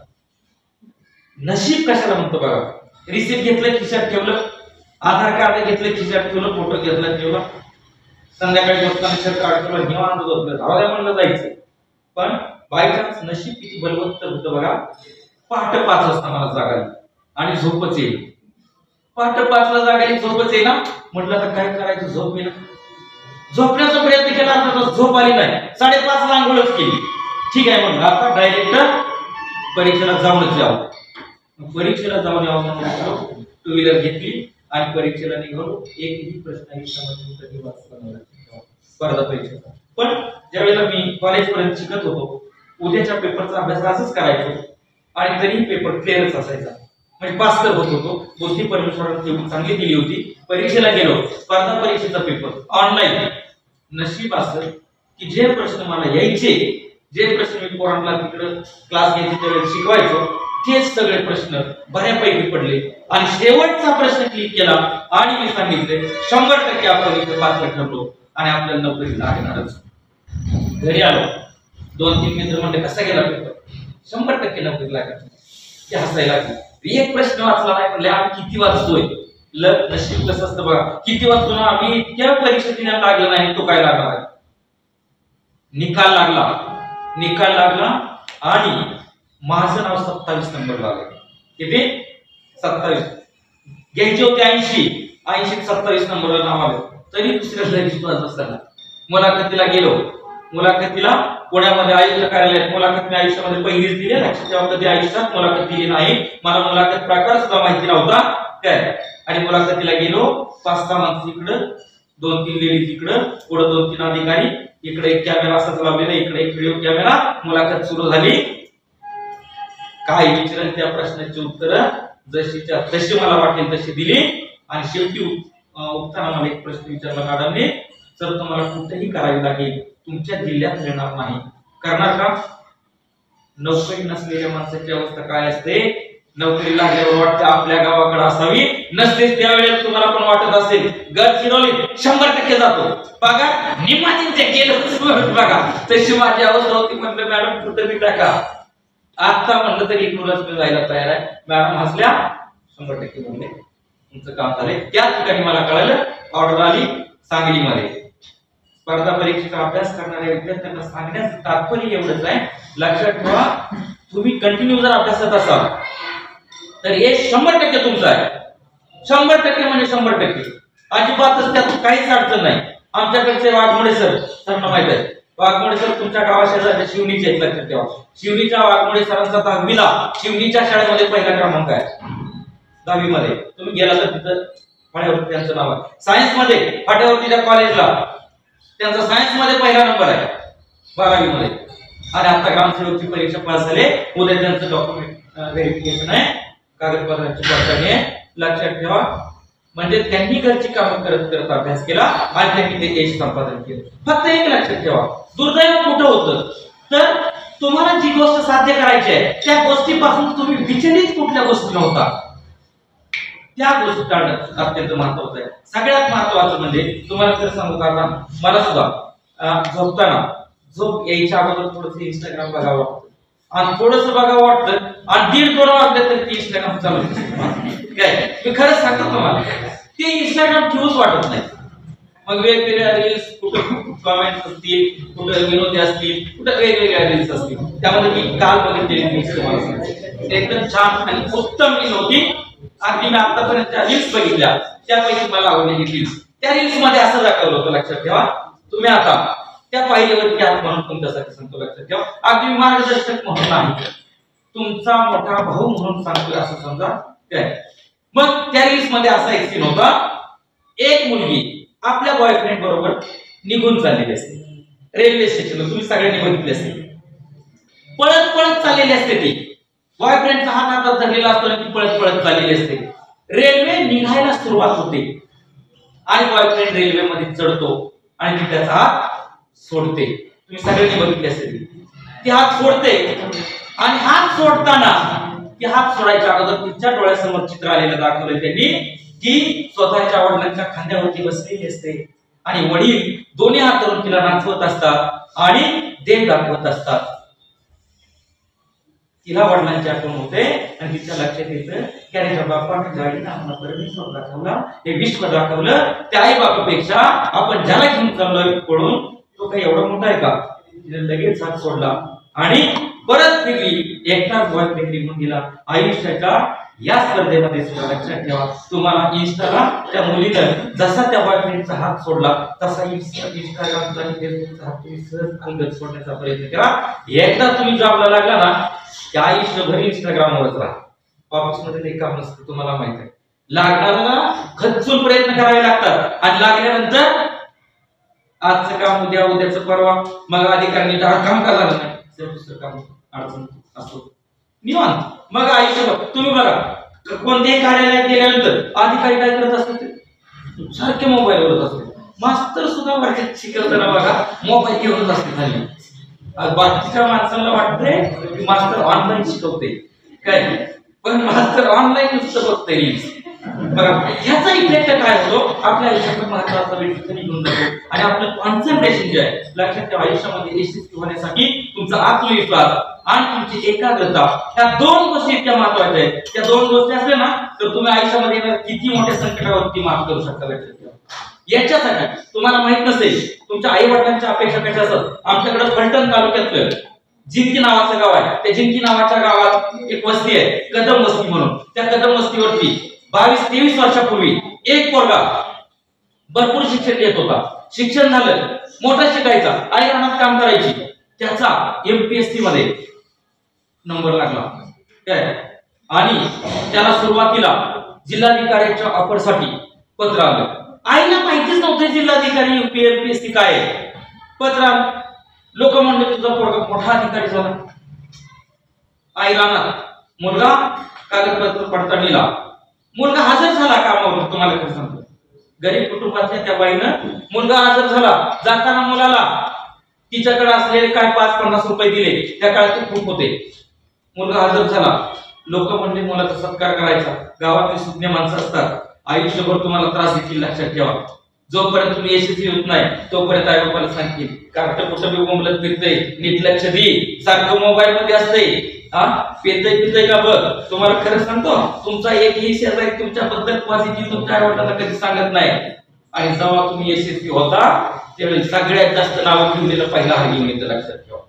नशीब कशाला म्हणतो बघा. रिसिट घेतलं, खिशात ठेवलं, आधार कार्ड घेतलं, खिशात ठेवलं, फोटो घेतला ठेवला, संध्याकाळी झोपताना शर्ट काढलं, निवांत झोपलं, धावल्या म्हणलं जायचं. पण बाय चान्स नशीब किती बलवत्तर होतं बघा. पहाटे 5 वाजता मला जाग आली आणि झोपच येईल. पहाटे 5 ला जाग आली, झोपच येईल ना. म्हटलं आता काय करायचं, झोप येईल. झोपण्याचा प्रयत्न केला तर झोप आली नाही. 5:30 ला आंघोळच केली. ठीक आहे म्हणलं आता डायरेक्ट परीक्षेला जाऊनच यावं. परीक्षेला जाऊन यावं म्हणून 2 व्हीलर घेतली आणि परीक्षेला निघालो. एकही प्रश्न कधी वाचला नव्हता स्पर्धा परीक्षेचा. पण ज्यावेळेला मी कॉलेज पर्यंत शिकत होतो, उद्याच्या पेपरचा अभ्यास असंच करायचो आणि तरी पेपर क्लिअरच असायचा, म्हणजे पास तर होत होतो. गोष्टी परमेश्वराने तेवढी चांगली दिली होती. परीक्षेला गेलो, स्पर्धा परीक्षेचा पेपर ऑनलाईन. नशीब असं की जे प्रश्न मला यायचे, जे प्रश्न मी पोरांना तिकडे क्लास घ्यायचे त्यावेळेस शिकवायचो, तेच सगळे प्रश्न बऱ्यापैकी पडले. आणि शेवटचा प्रश्न क्लिक केला आणि मी सांगितले 100% आपण इथे पात्र ठरलो आणि आपल्याला नोकरी लागणारच. घरी आलो, 2-3 मित्र म्हणले कसा गेला पेपर? 100% नोकरी लागणार. ते हसायला लागले. एक प्रश्न वाचला नाही म्हणले, आम्ही किती वाचतोय. नशीब कसं असतं बघा, किती वाचतो ना आम्ही. इतक्या परीक्षा दिल्या लागलं नाही, तो काय लागणार आहे. निकाल लागला आणि माझं नाव 27 नंबर लागलं. किती? 27. घ्यायचे होते 80 27 नंबरला नाव आलं. तरी दुसऱ्या लगेच असताना मुलाखतीला गेलो. मुलाखतीला पुण्यामध्ये आयुक्त कार्यालयात मुलाखत मी आयुष्यामध्ये पहिलीच दिली. लक्षात ठेवा, कधी आयुष्यात मुलाखत दिली नाही. मला मुलाखत प्रकार सुद्धा माहिती नव्हता काय. आणि मुलाखतीला गेलो. 5-6 माणसं इकडं, 2-3 लेडीज इकडं, पुढे 2-3 अधिकारी, इकडे एक कॅमेरा असाच लावलेला, इकडे एक व्हिडिओ कॅमेरा. मुलाखत सुरू झाली. काय विचारलं त्या प्रश्नाची उत्तर जशीच्या तशी मला वाटेल तशी दिली. आणि शेवटी उत्तराला मला एक प्रश्न विचारला मॅडमने, सर तुम्हाला कुठेही करावी लागेल, तुमच्या जिल्ह्यात मिळणार नाही, करणार का? नोकरी नसलेल्या माणसाची अवस्था काय असते? नोकरी लागल्यावर वाटते आपल्या गावाकडे असावी, नसते त्यावेळेस तुम्हाला पण वाटत असेल गडचिरोली 100% जातो, पगार निम्माचे गेलं बघा. तशी माझी अवस्था होती. म्हणलं मॅडम कुठे मी टाका. आता म्हणलं तरी इकडूनच मी जायला तयार आहे. मॅडम हसल्या, 100% म्हणले तुमचं काम झालंय. त्याच ठिकाणी मला कळलं ऑर्डर आली सांगलीमध्ये. स्पर्धा परीक्षेचा अभ्यास करणाऱ्या विद्यार्थ्यांना सांगण्याचं तात्पर्य एवढंच आहे, लक्षात ठेवा, तुम्ही कंटिन्यू जर अभ्यासात असाल तर हे 100% तुमचं आहे. 100% म्हणजे 100%. अजिबातच त्यात काहीच अडचण नाही. आमच्याकडचे वाघमोडे सरना माहित आहे. वाघमोडे सर तुमच्या गावाशेजारच्या शिवनीचे आहेत, लक्षात ठेवा. शिवनीच्या वाघमोडे सरांचा 10वीला शिवनीच्या शाळेमध्ये पहिला क्रमांक आहे. 10वी मध्ये तुम्ही गेला तर तिथं फाट्यावरती त्यांचं नाव आहे. सायन्स मध्ये फाट्यावरतीच्या कॉलेजला त्यांचा सायन्स मध्ये पहिला नंबर आहे 12वी मध्ये. आणि आता ग्रामसेवकची परीक्षा पास झाले. उद्या त्यांचं डॉक्युमेंट व्हेरिफिकेशन आहे, कागदपत्रांची पडताळणी आहे. लक्षात ठेवा, म्हणजे त्यांनी घरची कामं करत करत अभ्यास केला आणि त्यांनी ते यश संपादन केलं. फक्त एक लक्षात ठेवा, दुर्दैव कुठं होतं तर तुम्हाला जी गोष्ट साध्य करायची आहे त्या गोष्टीपासून तुम्ही विचलित कुठल्या गोष्टी नव्हता, त्या गोष्टी टाळणं अत्यंत महत्वाचं आहे. सगळ्यात महत्वाचं म्हणजे तुम्हाला तर सांगू का, मला सुद्धा झोपताना झोप यायच्या अगोदर थोडंसं इंस्टाग्राम बघावं वाटतं आणि थोडंसं बघावं वाटतं आणि 1:30-2 वाजले तर ती इंस्टाग्राम चालू काय. मी खरंच सांगतो तुम्हाला, ते इंस्टाग्राम ठेवूच वाटत नाही. मग वेगवेगळ्या रील्स, कुठं कमेंट्स असतील, कुठं विनोदी असतील, कुठं वेगवेगळ्या रील्स असतील. त्यामध्ये मी काल बघितलेली रील्स तुम्हाला सांगतो, एकदम छान आणि उत्तम रील होती. अगदी मी आतापर्यंत ज्या रील्स बघितल्या त्यापैकी मला आवडलेली रील्स, त्या रील्स मध्ये असं दाखवलं होतं. लक्षात ठेवा, तुम्ही आता त्या पाहिल्यावरती आहात म्हणून तुमच्यासाठी सांगतो. लक्षात ठेवा, अगदी मार्गदर्शक म्हणून नाही, तुमचा मोठा भाऊ म्हणून सांगतोय असं समजा. काय मग त्या रील्स मध्ये असा एक सीन होता, एक मुलगी आपल्या बॉयफ्रेंड बरोबर निघून चाललेली असते रेल्वे स्टेशनला. तुम्ही सगळ्यांनी बघितले असेल, पळत पळत चाललेली असते ती. बॉयफ्रेंडचा हात हातात धरलेला असतो आणि ती पळत पळत चाललेली असते. रेल्वे निघायला सुरुवात होते आणि बॉयफ्रेंड रेल्वे मध्ये चढतो आणि ती त्याचा हात सोडते. तुम्ही सगळ्यांनी बघितले असेल, ती हात सोडते आणि हात सोडताना ती हात सोडायच्या अगोदर तिच्या डोळ्यासमोर चित्र आलेलं दाखवलं त्यांनी की स्वतःच्या वडिलांच्या खांद्यावरती बसलेली असते आणि वडील दोन्ही हात धरून तिला नाचवत असतात आणि देव दाखवत असतात. तिला वडिलांची आठवण होते आणि तिच्या लक्षात येतं की अरे बापाने गाडीनं आपला परमेश्वर दाखवला, हे विश्व दाखवलं, त्या आई बापापेक्षा आपण ज्याला घेऊन चाललोय पळून तो काही एवढा मोठा आहे का. तिने लगेच हात सोडला आणि परत फिरली, एकटाच बॉयफ्रेंड निघून गेला आयुष्याच्या या स्पर्धेमध्ये. सुद्धा लक्षात ठेवा, तुम्हाला इंस्टाला त्या मुलीनं जसा त्या बॉयफ्रेंडचा हात सोडला तसा इंस्टाग्रामचा आणि फेसबुकचा हात तुम्ही सहज अंगत सोडण्याचा प्रयत्न करा. एकदा तुम्ही जॉबला लागला ना, त्या आयुष्यभर इंस्टाग्रामवरच राहा. ऑफिसमध्ये ते काम नसतं, तुम्हाला माहित आहे. लागणारा खचून प्रयत्न करावे लागतात आणि लागल्यानंतर आजचं काम उद्या, उद्याचं परवा, मग अधिकाऱ्यांनी काम का झालं नाही, दुसरं काम अडचण असतो निवांत. मग आयुष्यभर तुम्ही बघा, कोणत्याही कार्यालयात गेल्यानंतर अधिकारी काय करत असतात, सारखे मोबाईलवरच असतात. मास्तर सुद्धा वर्गात शिकवताना बघा मोबाईल घेऊनच असते खाली. बाकीच्या माणसाला वाटतंय की मास्तर ऑनलाईन शिकवते काय, पण मास्तर ऑनलाईन नुसतं बघतोय रील्स. बघा ह्याचा इफेक्ट काय होतो, आपल्या आयुष्यात महत्वाचा व्यक्ती निघून जातो आणि आपलं कॉन्सन्ट्रेशन जे आहे, लक्षात ठेवा, आयुष्यामध्ये यशस्वी होण्यासाठी तुमचा आत्मविश्वास आणि तुमची एकाग्रता, ह्या दोन गोष्टी इतक्या महत्वाच्या आहेत. त्या दोन गोष्टी असल्या ना तर तुम्ही आयुष्यामध्ये किती मोठ्या संकटावरती मात करू शकता. लक्षात ठेवा, याच्यासाठी तुम्हाला माहित नसेल तुमच्या आई वडिलांच्या अपेक्षा कशा असतात. आमच्याकडे फलटण तालुक्यातलं जिंकी नावाचं गाव आहे, त्या जिंकी नावाच्या गावात एक वस्ती आहे, कदम वस्ती म्हणून. त्या कदम वस्तीवरती 22-23 वर्षापूर्वी एक पोरगा भरपूर शिक्षण घेत होता. शिक्षण झालं, मोठा शिकायचा, आई रानात काम करायची. त्याचा MPSC मध्ये नंबर लागला काय आणि त्याला सुरुवातीला जिल्हाधिकाऱ्याच्या ऑफरसाठी पत्र आलं. आईला माहितीच नव्हतं जिल्हाधिकारी MPSC काय आहे. पत्र आलं, लोक म्हणले तुझा पोरगा मोठा अधिकारी झाला. आई रानात, मुलगा कागदपत्र पडताळणीला, मुलगा हजर झाला कामावर. तुम्हाला काय सांगतो, गरीब कुटुंबातल्या त्या बाईनं मुलगा हजर झाला. जाताना मुलाला तिच्याकडे असलेले काय 5-50 रुपये दिले, त्या काळात खूप होते. मुलगा हजर झाला, लोक म्हणले मुलाचा सत्कार करायचा. गावातली सुज्ञ माणसं असतात, आयुष्यभर तुम्हाला त्रास देतील. लक्षात ठेवा, जोपर्यंत तुम्ही यशस्वी होत नाही तोपर्यंत आई बाबाला सांगतील कारण कुठं बी बोंबलत फिरतय, नीट लक्ष दे, सारखं मोबाईल मध्ये असतंय, पेतय का बघ. तुम्हाला खरं सांगतो, तुमचा एकही शेजारी तुमच्याबद्दल पॉझिटिव्ह तुमच्या आई वडिलांना कधी सांगत नाही. आणि जेव्हा तुम्ही यशस्वी होता त्यावेळी सगळ्यात जास्त नाव ठेवलेलं पहिला हा घेऊन येतं. लक्षात ठेवा,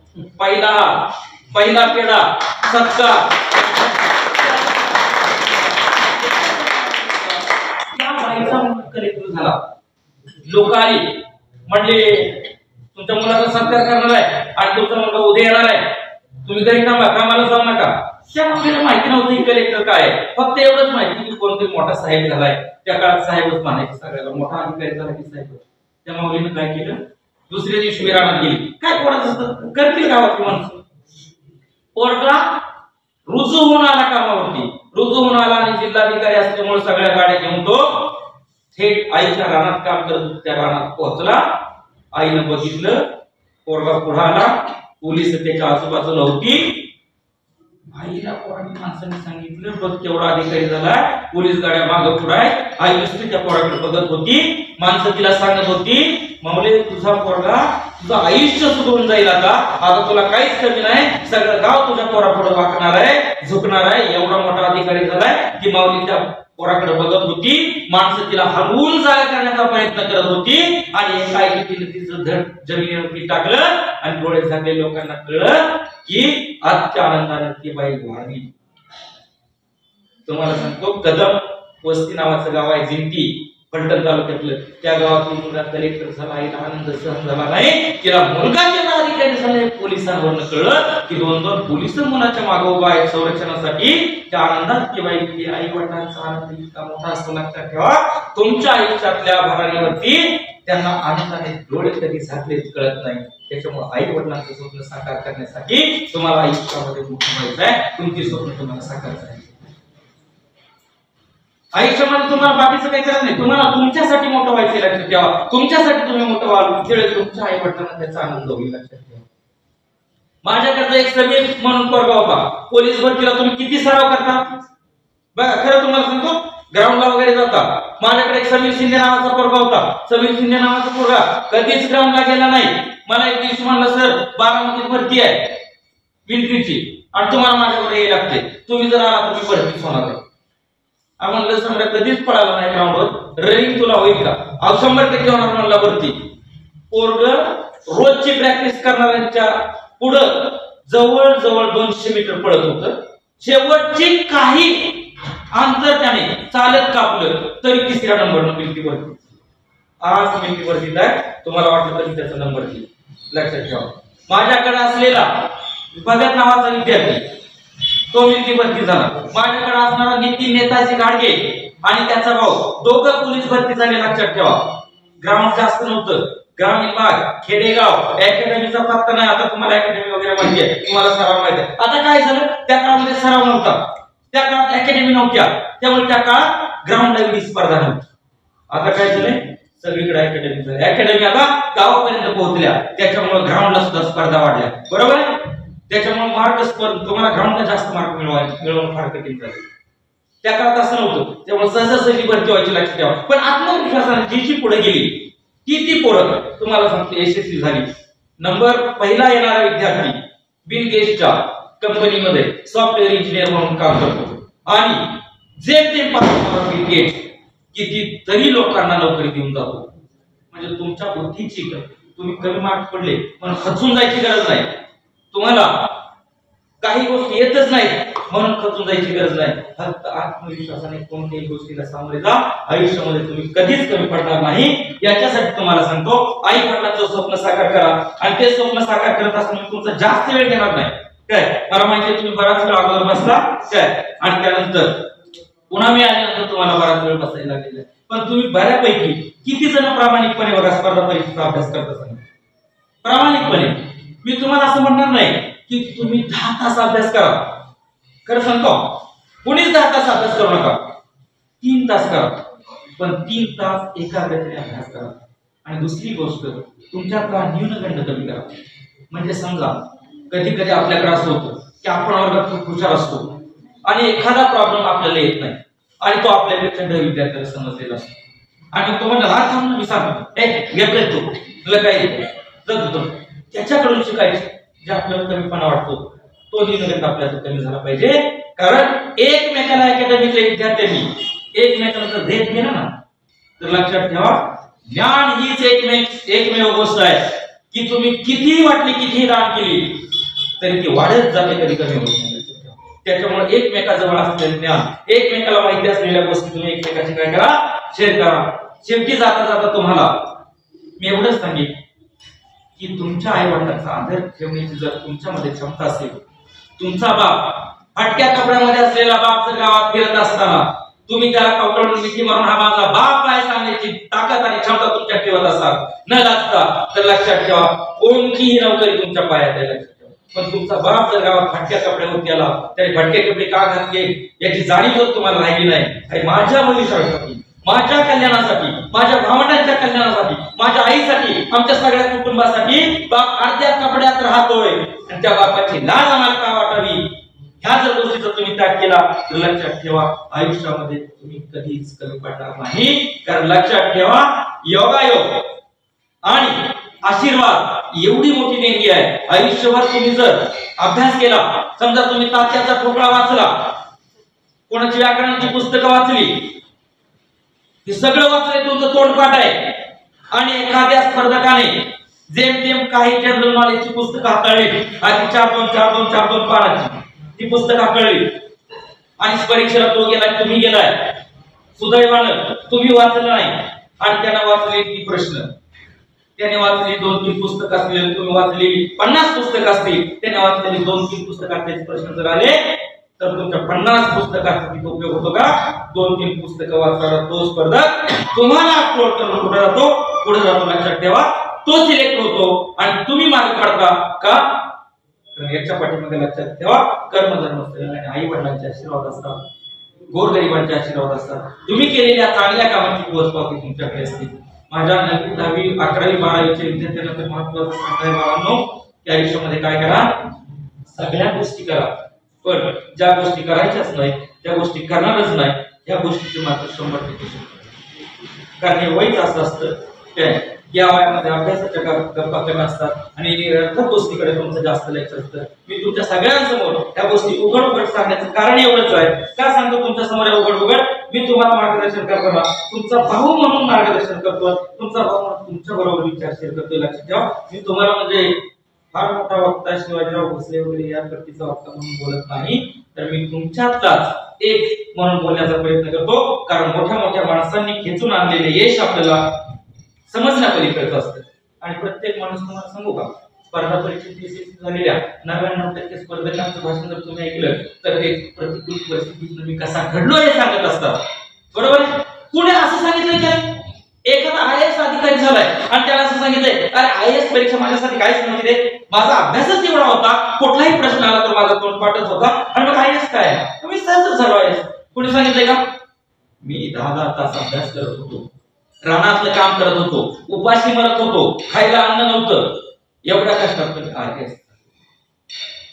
पहिला पेढा सत्कार त्या बाईचा कलेक्टर झाला. लोक आली म्हणले तुमच्या मुलाचा सत्कार करणार आहे आणि तुमचा मुलगा उद्या येणार आहे, तुम्ही घरी थांबा, कामाला जाऊ नका. त्या मुलीला माहिती नव्हती की कलेक्टर काय आहे, फक्त एवढंच माहिती की कोणतरी मोठा साहेब झालाय. त्या काळात साहेबच म्हणायचे सगळ्याला, मोठा अधिकारी झाला की साहेब. त्या मुलीने काय केलं, दुसऱ्या दिवशी विराणात गेली. काय कोणाचं करतील गावातली माणसं. पोरगा रुजू होऊन आला कामावरती, रुजू होऊन आला आणि जिल्हाधिकारी असल्यामुळे सगळ्या गाड्या घेऊन तो थेट आईच्या रानात काम करत त्या रानात पोहोचला. आईनं बघितलं, पोरगा पुढे आला, पोलीस त्याच्या आजूबाजूला होती. आईला पोराने माणसाने सांगितलं, बघ केवढा अधिकारी झालाय, पोलीस गाड्या मागं पुढे आहे. आई नुसती त्या पोराकडे बघत होती. माणसं तिला सांगत होती, माऊली तुझा पोरगा तुझं आयुष्य सुधरून जाईल, आता तुला काहीच कमी नाही, सगळं गाव तुझ्या पोरापुढे वाकणार आहे, झुकणार आहे, एवढा मोठा अधिकारी झालाय. ती माऊली त्या पोराकडे बघत होती. माणसं तिला हलवून जागा करण्याचा प्रयत्न करत होती. आणि काय तिने तिचं धड जमिनीवरती टाकलं आणि डोळे झाकले. लोकांना कळलं की आजच्या आनंदाने ती बाई वाढली. तुम्हाला सांगतो, कदम वस्ती नावाचं गाव आहे, जिंती फलटण तालुक्यातलं. त्या गावातून मुलगा कलेक्टर झाला. आईला आनंद सहन झाला नाही. तिला मुलगा अधिकारी झाले. पोलिसांवरनं कळलं की 2-2 पोलिस मुलाच्या मागे उभा आहेत संरक्षणासाठी. त्या आनंदात ती बाई गेली. आई वडिलांचा आनंद इतका मोठा असतो, लक्षात ठेवा. तुमच्या आयुष्यातल्या भरारीवरती त्यांना आनंदाने डोळे कधी झाकलेच कळत नाही. त्याच्यामुळे आई वडिलांचं स्वप्न साकार करण्यासाठी तुम्हाला आयुष्यामध्ये मोठं व्हायचं आहे. तुमची स्वप्न तुम्हाला साकार करायची. आयुष्यामध्ये तुम्हाला बाकीचं काही करत नाही, तुम्हाला तुमच्यासाठी मोठं व्हायचं. लक्षात ठेवा, तुमच्यासाठी तुम्ही मोठं व्हाल, त्यावेळेस तुमच्या आई वडिलांना त्याचा आनंद होईल. लक्षात ठेवा. माझ्याकडचा एक समीर म्हणून पोरगा होता. पोलीस भरतीला तुम्ही किती सराव करता बघा. खरं तुम्हाला सांगतो, ग्राउंडला वगैरे जाता. माझ्याकडे एक समीर शिंदे नावाचा पोरगा होता. समीर शिंदे नावाचा पोरगा कधीच ग्राउंडला गेला नाही. मला एक दिवशी म्हणलं, सर बारामतीत भरती आहे पिंपरीची आणि तुम्हाला माझ्याकडे यायला लागते, तुम्ही जर आला तर मी भरतीच होणार आहे. म्हणलं समजा कधीच पळाला नाही ग्राउंडवर, रनिंग तुला होईल का? 100% होणार म्हणला भरती. पोरग रोजची प्रॅक्टिस करणाऱ्यांच्या पुढं जवळ 200 मीटर पळत होतं. शेवटची काही अंतर त्याने चालत कापलं तरी 3ऱ्या नंबरनं मिल्की भरती. आज मिल्की भरतीत आहे. तुम्हाला वाटलं तरी त्याचा नंबर घेईल. लक्षात ठेवा. माझ्याकडे असलेला भगत नावाचा विद्यार्थी तो मिल्की भरती झाला. माझ्याकडे असणारा नितीन नेताजी गाडगे आणि त्याचा भाऊ दोघं पोलीस भरती झाले. लक्षात ठेवा. ग्राउंड जास्त नव्हतं, ग्रामीण भाग, खेडेगाव, अकॅडमीचा पत्ता नाही. आता तुम्हाला अकॅडमी वगैरे माहिती आहे, तुम्हाला सराव माहिती आहे. आता काय झालं, त्या काळामध्ये सराव नव्हता, त्या काळात अकॅडमी नव्हत्या, त्यामुळे त्या काळात ग्राउंडला एवढी स्पर्धा नव्हती. आता काय झालंय, सगळीकडे अकॅडमी झाली. अकॅडमी आता गावापर्यंत पोहोचल्या, त्याच्यामुळे ग्राउंडला सुद्धा स्पर्धा वाढल्या. बरोबर आहे. त्याच्यामुळे मार्क तुम्हाला ग्राउंडला जास्त मार्क मिळवणं फार कठीण झालं. त्या काळात असं नव्हतं, त्यामुळे सहजासहजी भरती व्हायची. लक्षात ठेवा. पण आत्मविश्वासाने जी पुढे गेली ती पोरं तुम्हाला सांगतो यशस्वी झाली. नंबर पहिला येणारा विद्यार्थी बिल गेट्सच्या कंपनीमध्ये सॉफ्टवेअर इंजिनियर म्हणून काम करतो आणि जेमतेम बिल गेट्स कितीतरी लोकांना नोकरी देऊन जातो. म्हणजे तुमच्या बुद्धीची तुम्ही कमी मार्क पडले पण खचून जायची गरज नाही. तुम्हाला काही गोष्टी येतच नाहीत म्हणून खचून जायची गरज नाही. फक्त आत्मविश्वासाने कोणत्याही गोष्टीला सामोरे जा. आयुष्यामध्ये तुम्ही कधीच कमी पडणार नाही. याच्यासाठी तुम्हाला सांगतो, आई वडिलांचं स्वप्न साकार करा आणि ते स्वप्न साकार करत असताना तुमचा जास्त वेळ घेणार नाही. काय मला माहिती आहे, तुम्ही बराच वेळ अगोदर बसला काय आणि त्यानंतर पुन्हा मी आल्यानंतर तुम्हाला बराच वेळ बसायला लागेल. पण तुम्ही बऱ्यापैकी किती जण प्रामाणिकपणे बघा स्पर्धा परीक्षेचा अभ्यास करत असताना प्रामाणिकपणे मी तुम्हाला असं म्हणणार नाही की तुम्ही 10 तास अभ्यास करा. खरं सांगतो, कोणीच 10 तास अभ्यास करू नका. 3 तास करा, पण 3 तास एकाग्रतेने अभ्यास करा. आणि दुसरी गोष्ट, तुमच्यातला न्यूनगंड कमी करा. म्हणजे समजा कधी कधी आपल्याकडे असं होतं की आपण वर्गात खूप हुशार असतो आणि एखादा प्रॉब्लेम आपल्याला येत नाही आणि तो आपल्यापेक्षा ढ विद्यार्थ्याला समजलेला असतो आणि तो म्हणला हा थांब मी सांगतो, घेतोय तू तुला काय येतो, त्याच्याकडून शिकायचं. जे आपल्याला कमीपणा वाटतो तो न्यूनगंड आपल्याला कमी झाला पाहिजे. कारण एकमेकाला अकॅडमीच्या विद्यार्थ्यांनी एकमेकाला जर भेट केला ना तर लक्षात ठेवा, ज्ञान हीच एकमेव गोष्ट आहे की तुम्ही किती वाटली किती दान केली तरी ती वाढत जाते, कधी कमी होत नाही. त्याच्यामुळे एकमेकाजवळ असलेले ज्ञान, एकमेकाला माहिती असलेल्या गोष्टी तुम्ही एकमेकाशी काय करा, शेअर करा. शेवटी जाता जाता तुम्हाला मी एवढंच सांगेन की तुमच्या आई वडिलांचा आदर ठेवण्याची जर तुमच्यामध्ये क्षमता असेल, तुमचा बाप हटक्या कपड्यामध्ये असलेला बाप जर गावात फिरत असताना तुम्ही त्याला कवटाळून मिठी मारून हा माझा बाप आहे सांगण्याची ताकद आणि क्षमता तुमच्यात ठेवत असाल न लाजता, तर लक्षात ठेवा कोणतीही नोकरी तुमच्या पायात आहे. लक्षात ठेवा. पण तुमचा बाप जर गावात फटक्या कपड्यावर गेला तरी फटके कपडे का घातले याची जाणीव जर तुम्हाला राहिली नाही आणि माझ्या भविष्यासाठी माझ्या कल्याणासाठी, माझ्या भावंडांच्या कल्याणासाठी, माझ्या आईसाठी, आमच्या सगळ्या कुटुंबासाठी बाप अर्ध्या कपड्यात राहतोय आणि त्या बापाची लाज आम्हाला का वाटावी, ह्या जर गोष्टीचा तुम्ही त्याग केला तर लक्षात ठेवा आयुष्यामध्ये तुम्ही कधीच कमी पडणार नाही. कारण लक्षात ठेवा योगायोग आणि आशीर्वाद एवढी मोठी देणगी आहे. आयुष्यभर तुम्ही जर अभ्यास केला, समजा तुम्ही तात्याचा ठोकळा वाचला, कोणाची व्याकरणाची पुस्तकं वाचली, हे सगळं वाचले तुमचं तोंडपाठ आहे आणि एखाद्या स्पर्धकाने जेमतेम काही जनरल नॉलेजची पुस्तकं हाताळली, आधी 4-2 पानाची ती पुस्तकं हाताळली आणि परीक्षेला तो गेलाय, तुम्ही गेलाय, सुदैवानं तुम्ही वाचलं नाही आणि त्यानं वाचले ती प्रश्न, त्याने वाचली 2-3 पुस्तकं असलेली, तुम्ही वाचलेली 50 पुस्तकं असतील, त्याने वाचलेली 2-3 पुस्तकातले प्रश्न जर आले तर तुमच्या 50 पुस्तकाचा उपयोग होतो का? 2-3 पुस्तकं वाचणारा तो स्पर्धक तुम्हाला अपलोड करून कुठे जातो, पुढे जातो. लक्षात ठेवा तो सिलेक्ट होतो आणि तुम्ही मागे पडता का? याच्या पाठीमागे लक्षात ठेवा कर्मधर्म आणि आई वडिलांचे आशीर्वाद असतात, गोरगरिबांचे आशीर्वाद असतात. तुम्ही केलेल्या चांगल्या कामाची पोचपावती तुमच्याकडे असते. माझ्या 9वी 10वी 11वी 12वीच्या विद्यार्थ्यांना तर महत्त्वाचं सांगाय बाळांनो की आयुष्यामध्ये काय करा, सगळ्या गोष्टी करा, पण ज्या गोष्टी करायच्याच नाही त्या गोष्टी करणारच नाही, या गोष्टीचे मात्र 100% कारण हे वयच असं असतं. या वयामध्ये अभ्यासाच्या गप्पा कमी असतात आणि निरर्थक गोष्टीकडे तुमचं जास्त लक्ष असतं. मी तुमच्या सगळ्यांसमोर या गोष्टी उघड उघड सांगण्याचं कारण एवढंच आहे. का सांगतो तुमच्या समोर उघड उघड? मी तुम्हाला मार्गदर्शन करताना तुमचा भाऊ म्हणून मार्गदर्शन करतो, तुमचा भाऊ म्हणून तुमच्या बरोबर विचार शेअर करतोय. लक्षात ठेवा मी तुम्हाला म्हणजे फार मोठा वक्ता शिवाजीराव भोसले वगैरे या प्रकारचा वक्ता म्हणून बोलत नाही, तर मी तुमच्यातलाच एक म्हणून बोलण्याचा प्रयत्न करतो. कारण मोठ्या मोठ्या माणसांनी खेचून आणलेले यश आपल्याला समजण्या पलीकडचं असतं. आणि प्रत्येक माणूस तुम्हाला सांगू का, स्पर्धा परीक्षेत यशस्वी झालेल्या 99% स्पर्धकांचं भाषण जर तुम्ही ऐकलं तर ते प्रतिकूल परिस्थितीतून मी कसा घडलो हे सांगत असतात. बरोबर? कुणी असं सांगितलं की एखादा IAS अधिकारी झालाय आणि त्याला असं सांगितलंय अरे IAS परीक्षा माझ्यासाठी काहीच नव्हती रे, माझा अभ्यासच एवढा होता, कुठलाही प्रश्न आला तर माझा तोंडपाठच होता आणि मग IAS काय, तुम्ही सहजच झालो IAS. कुणी सांगितलंय का? मी 10 तास अभ्यास करत होतो, रानातलं काम करत होतो, उपाशी मरत होतो, खायला अन्न नव्हतं, एवढ्या कष्टात पण IAS.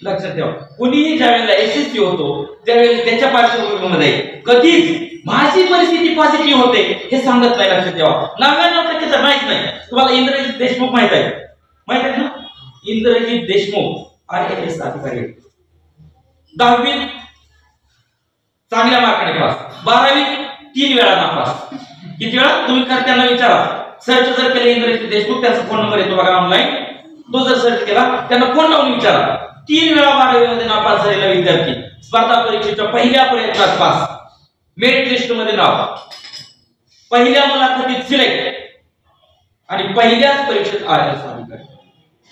लक्षात ठेवा कुणीही ज्यावेळेला यशस्वी होतो त्यावेळेला त्याच्या पार्श्वभूमीमध्ये कधीच माझी परिस्थिती पॉझिटिव्ह होते हे सांगत नाही. लक्षात ठेवा 99% तर माहित नाही. तुम्हाला इंद्रजित देशमुख माहित आहे ना? इंद्रजित देशमुख IAS अधिकारी, 10वीत चांगल्या मार्काने पास, 12वीत 3 वेळा नापास. किती वेळा? तुम्ही त्यांना विचारा, सर्च जर केले इंद्रजित देशमुख, त्यांचा फोन नंबर येतो बघा ऑनलाईन, तो जर सर्च केला त्यांना फोन लावून विचारा. 3 वेळा 12वी मध्ये नापास झालेला विद्यार्थी स्पर्धा परीक्षेच्या पहिल्या प्रयत्नात पास, मेरिट लिस्ट मध्ये नाव, पहिल्या मुलाखतीत सिलेक्ट आणि पहिल्याच परीक्षेत IAS अधिकारी.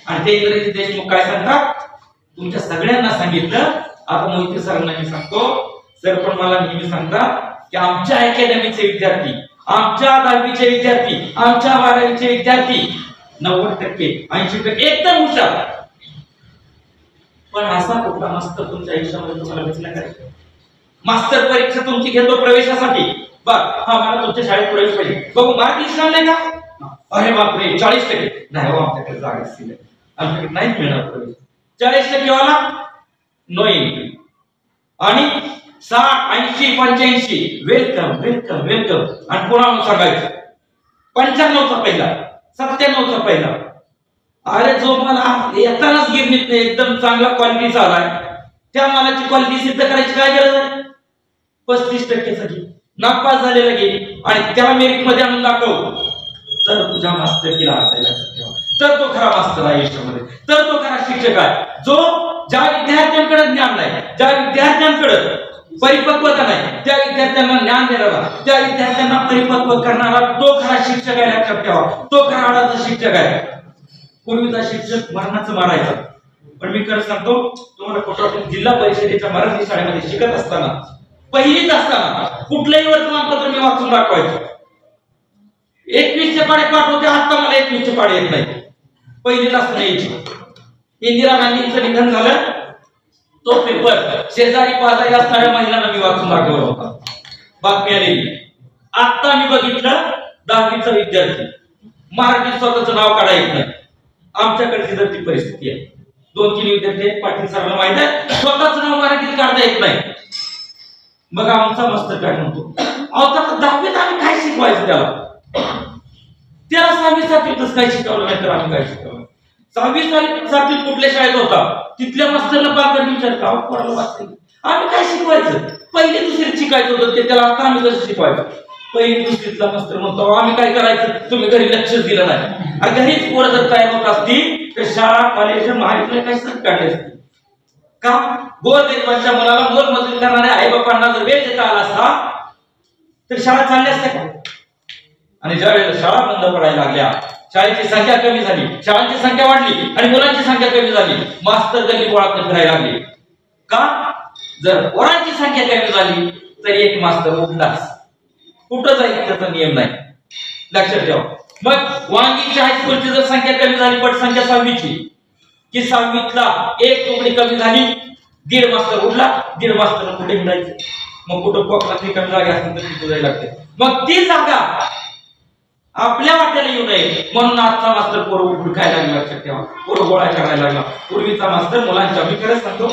आणि ते इंद्रजित देशमुख काय सांगतात? तुमच्या सगळ्यांना सांगितलं, आता मोहिते सरांना मी सांगतो, सर पण मला नेहमी सांगतात की आमच्या अकॅडमीचे विद्यार्थी, आमच्या 10वीचे विद्यार्थी, आमच्या 12वीचे विद्यार्थी 90%, 80% एकदम हुशार. पण असा कुठला मास्तर तुमच्या आयुष्यामध्ये तुम्हाला भेटला काय? मास्टर परीक्षा तुमची घेतो प्रवेशासाठी, बघ हा मला तुमच्या शाळेत प्रवेश पाहिजे, बघू मार्क लिस्ट आणलाय का? अरे बापरे 40% नाही हो, आमच्याकडे जागा सिलेक्ट, आमच्याकडे नाहीच मिळणार प्रवेश. 40% वाला नो एंट्री आणि 60, 80, 85 वेलकम वेलकम वेलकम. आणि कोणाला सांगायचं 95चा पहिला, 97चा पहिला. अरे जो मला येतानाच गिरणीत एकदम चांगला क्वालिटीचा आलाय, त्या मालाची क्वालिटी सिद्ध करायची काय गरज आहे? 35% साठी नापास झालेला गेली आणि त्याला मेरिट मध्ये आणून दाखव, तर तुझ्या मास्टर केला अर्थ लक्षात ठेवा. तर तो खरा मास्टर आहे आयुष्यामध्ये, तर तो खरा शिक्षक आहे, जो ज्या विद्यार्थ्यांकडे ज्ञान नाही, ज्या विद्यार्थ्यांकडे परिपक्वता नाही, त्या विद्यार्थ्यांना ज्ञान देणारा, त्या विद्यार्थ्यांना परिपक्व करणारा तो खरा शिक्षक आहे. लक्षात ठेवा तो खरा आडाचा शिक्षक आहे. पूर्वीचा शिक्षक मरणाचं मारायचा, पण मी खरं सांगतो तुम्हाला कोल्हापूर जिल्हा परिषदेच्या मराठी शाळेमध्ये शिकत असताना, पहिलीत असताना कुठलंही वर्तमानपत्र मी वाचून दाखवायचो. 21चे पाढे पाठ होते, आता मला 21चे पाढे येत नाही. पहिलीला असताना यायची. इंदिरा गांधींचं निधन झालं, तो पेपर शेजारी पाजारी असणाऱ्या महिलांना मी वाचून दाखवला होता, बातमी आलेली. आता मी बघितलं 10वीचा विद्यार्थी मराठीत स्वतःचं नाव काढा येत नाही. आमच्याकडची जर ती परिस्थिती आहे. 2-3 विद्यार्थी आहेत, पाटील सरांना माहित आहे स्वतःचं नाव मराठीत काढता येत नाही. मग आमचा मास्तर काय म्हणतो, अहो तर 10वीत आम्ही काय शिकवायचं त्याला 6वी 7वीतच काय शिकवलं नाही तर आम्ही काय शिकवलं. 6वी 7वीत कुठल्या शाळेत होता तिथल्या मास्तरला पालकांनी विचार का कोणाला वाचते आम्ही काय शिकवायचं. पहिली दुसरीत शिकायचं होतं ते त्याला आता आम्ही कसं शिकवायचं. पहिली दुसरीतला मास्तर म्हणतो आम्ही काय करायचं तुम्ही घरी लक्ष दिलं नाही. आणि घरीच पोरं जर तयार होत असती तर शाळा कॉलेज महाविद्यालय काही सर काढले असते का. गोरगरिबांच्या मुलाला मोलमजुरी करणाऱ्या आई बापांना जर वेळ देता आला असता तर शाळा चालल्या असत्या का. आणि ज्यावेळेला शाळा बंद पडायला लागल्या, शाळेची संख्या कमी झाली, शाळांची संख्या वाढली आणि मुलांची संख्या कमी झाली, मास्तर गल्ली बोळात फिरायला लागले का. जर पोरांची संख्या कमी झाली तर एक मास्तर उठलाच, कुठं जाईल त्याचा नियम नाही, लक्षात ठेवा. मग वांगीच्या हायस्कूलची जर संख्या कमी झाली, पट संख्या 6वीची की 6वीतला एक तुकडी कमी झाली, 1.5 मास्तर उठला, 1.5 मास्तर कुठे हिंडायचं. मग कुठं कोकणात कमी जागा असेल तर तिथे जायला लागते. मग ती जागा आपल्या वाट्याला येऊ नये म्हणून आजचा मास्तर पोरं उठून खायला लागला, लक्षात ठेवा. पोरं गोळा करायला लागला. पूर्वीचा मास्तर मुलांच्या, मी खरंच सांगतो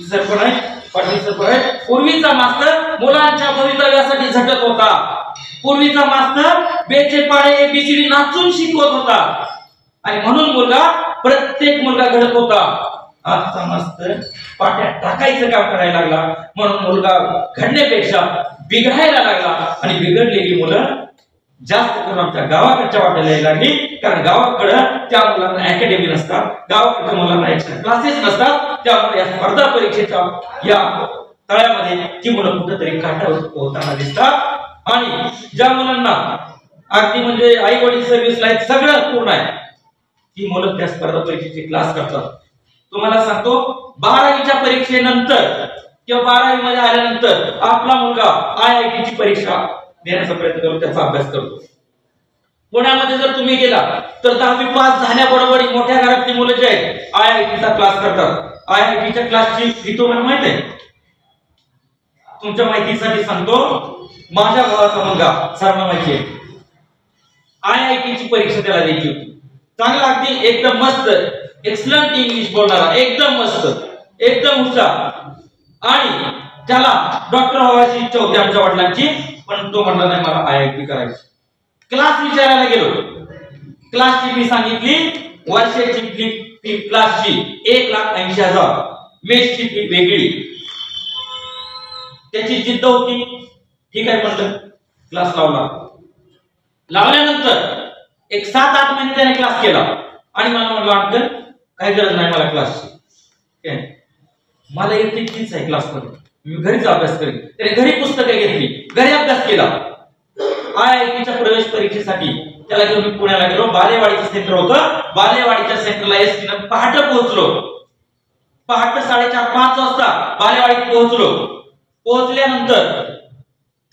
सर पण आहे पाटील सर पण आहे, पूर्वीचा मास्तर मुलांच्या भवितव्यासाठी झटत होता. पूर्वीचा मास्तर बेचे पाडे एबीसीडी नाचून शिकवत होता आणि म्हणून प्रत्येक मुलगा घडत होता. आजचा मास्तर पाट्या टाकायचं काम करायला लागला म्हणून मुलगा घडण्यापेक्षा बिघडायला लागला आणि बिघडलेली मुलं जास्त करून आमच्या गावाकडच्या वाट्याला यायला लागली. कारण गावाकडं त्या मुलांना अकॅडमी नसतात, गावाकडच्या मुलांना एक्स्ट्रा क्लासेस नसतात. त्यामुळे या स्पर्धा परीक्षेच्या या तळ्यामध्ये ती मुलं कुठेतरी काटा होताना दिसतात. आणि ज्या मुलांना अगदी म्हणजे आई वडील सर्व्हिसला आहेत, सगळं पूर्ण आहे, ती मुलं त्या स्पर्धा परीक्षेचे क्लास करतात. तुम्हाला सांगतो 12वीच्या परीक्षेनंतर किंवा 12वी मध्ये आल्यानंतर आपला मुलगा IIT ची परीक्षा देण्याचा प्रयत्न करतो, त्याचा अभ्यास करतो. पुण्यामध्ये जर तुम्ही गेला तर 10वी पास झाल्याबरोबर मोठ्या घरातली मुलं जे आहेत IIT चा क्लास करतात. IIT च्या क्लासची फी तुम्हाला माहित आहे. तुमच्या माहितीसाठी सांगतो, माझ्या भावाचा मुलगा सरांना माहिती आहे IIT ची परीक्षा त्याला द्यायची होती. चांगला अगदी एकदम मस्त एक्सलंट इंग्लिश बोलणारा, एकदम मस्त, एकदम हुशार आणि त्याला डॉक्टर व्हायची इच्छा होती आमच्या वडिलांची. पण तो म्हणला नाही मला IIT करायची. क्लास विचारायला गेलो, क्लासची फी सांगितली, वर्षाची फी क्लासची 1,80,000, मेसची फी वेगळी. त्याची जिद्द होती, ठीक आहे म्हटलं क्लास लावला. लावल्यानंतर एक 7-8 महिने त्याने क्लास केला आणि मला म्हटलं अंकल काही गरज नाही मला क्लासची, मला येते तीच आहे क्लासमध्ये, मी घरीच अभ्यास करेन. त्याने घरी पुस्तकं घेतली, घरी अभ्यास केला. IITच्या प्रवेश परीक्षेसाठी त्याला घेऊन मी पुण्याला गेलो. बालेवाडीचं सेंटर होतं, बालेवाडीच्या सेंटरला एसटीनं पहाटे पोहोचलो. पहाटे 4:30-5 वाजता बालेवाडीत पोहोचलो. पोहोचल्यानंतर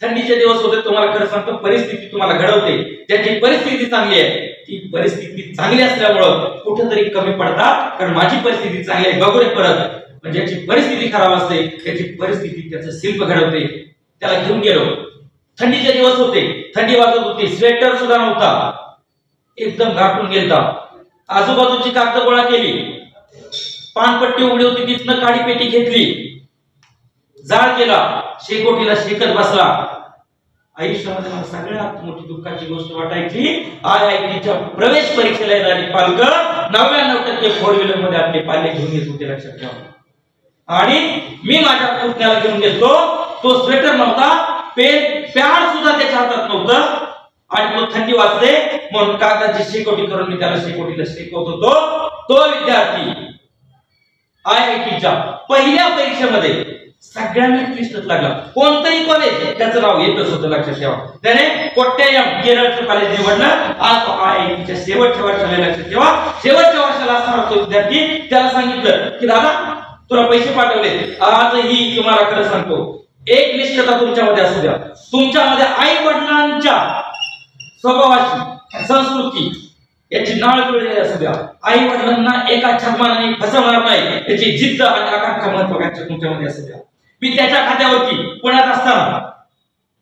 थंडीचे दिवस होते. तुम्हाला खरं सांगतो परिस्थिती तुम्हाला घडवते. ज्याची परिस्थिती चांगली आहे ती परिस्थिती चांगली असल्यामुळं कुठेतरी कमी पडतात. कारण माझी परिस्थिती चांगली आहे बघू रे परत, पण ज्याची परिस्थिती खराब असते त्याची परिस्थिती त्याचं शिल्प घडवते. त्याला घेऊन गेलो. थंडीचे दिवस होते, थंडी वाजत होती, स्वेटर सुद्धा नव्हता, एकदम गाठून गेलता. आजूबाजूची कागद गोळा केली, पानपट्टी उघडी होती तिथनं काडी पेटी घेतली, जाळ केला, शेकोटीला शेकत बसला. आयुष्यामध्ये मला सगळ्यात मोठी दुःखाची गोष्ट वाटायची IITच्या प्रवेश परीक्षेला येणारी पालक 99% 4 व्हीलर मध्ये आपले पाले घेऊन येत होते, लक्षात ठेवा. आणि मी माझ्या पुतण्याला घेऊन गेलो. तो स्वेटर नव्हता, पेन पॅड सुद्धा त्याच्या हातात नव्हतं आणि तो थंडी वाजते म्हणून कागदाची शेकोटी करून मी त्याला शेकोटीला शेकवत होतो. तो विद्यार्थी IITच्या पहिल्या परीक्षेमध्ये सगळ्यांना क्लिष्टच लागला. कोणतंही कॉलेज त्याचं नाव येतच होतं, लक्षात ठेवा. त्याने कोट्यायम केरळचं कॉलेज निवडलं. आज तो IITच्या शेवटच्या वर्षाला, लक्षात ठेवा, शेवटच्या वर्षाला असणारा तो विद्यार्थी. त्याला सांगितलं की दादा तुला पैसे पाठवले, आजही तुम्हाला खरं सांगतो एक निष्ठता तुमच्यामध्ये असू द्या. तुमच्यामध्ये आई वडिलांच्या स्वभावाची, संस्कृती याची नाळ जुळलेली असू द्या. आई वडिलांना एका छापमानाने फसवणार नाही याची जिद्द आणि आकांक्षा महत्वाकांक्षा तुमच्यामध्ये असू द्या. मी त्याच्या खात्यावरती पुण्यात असताना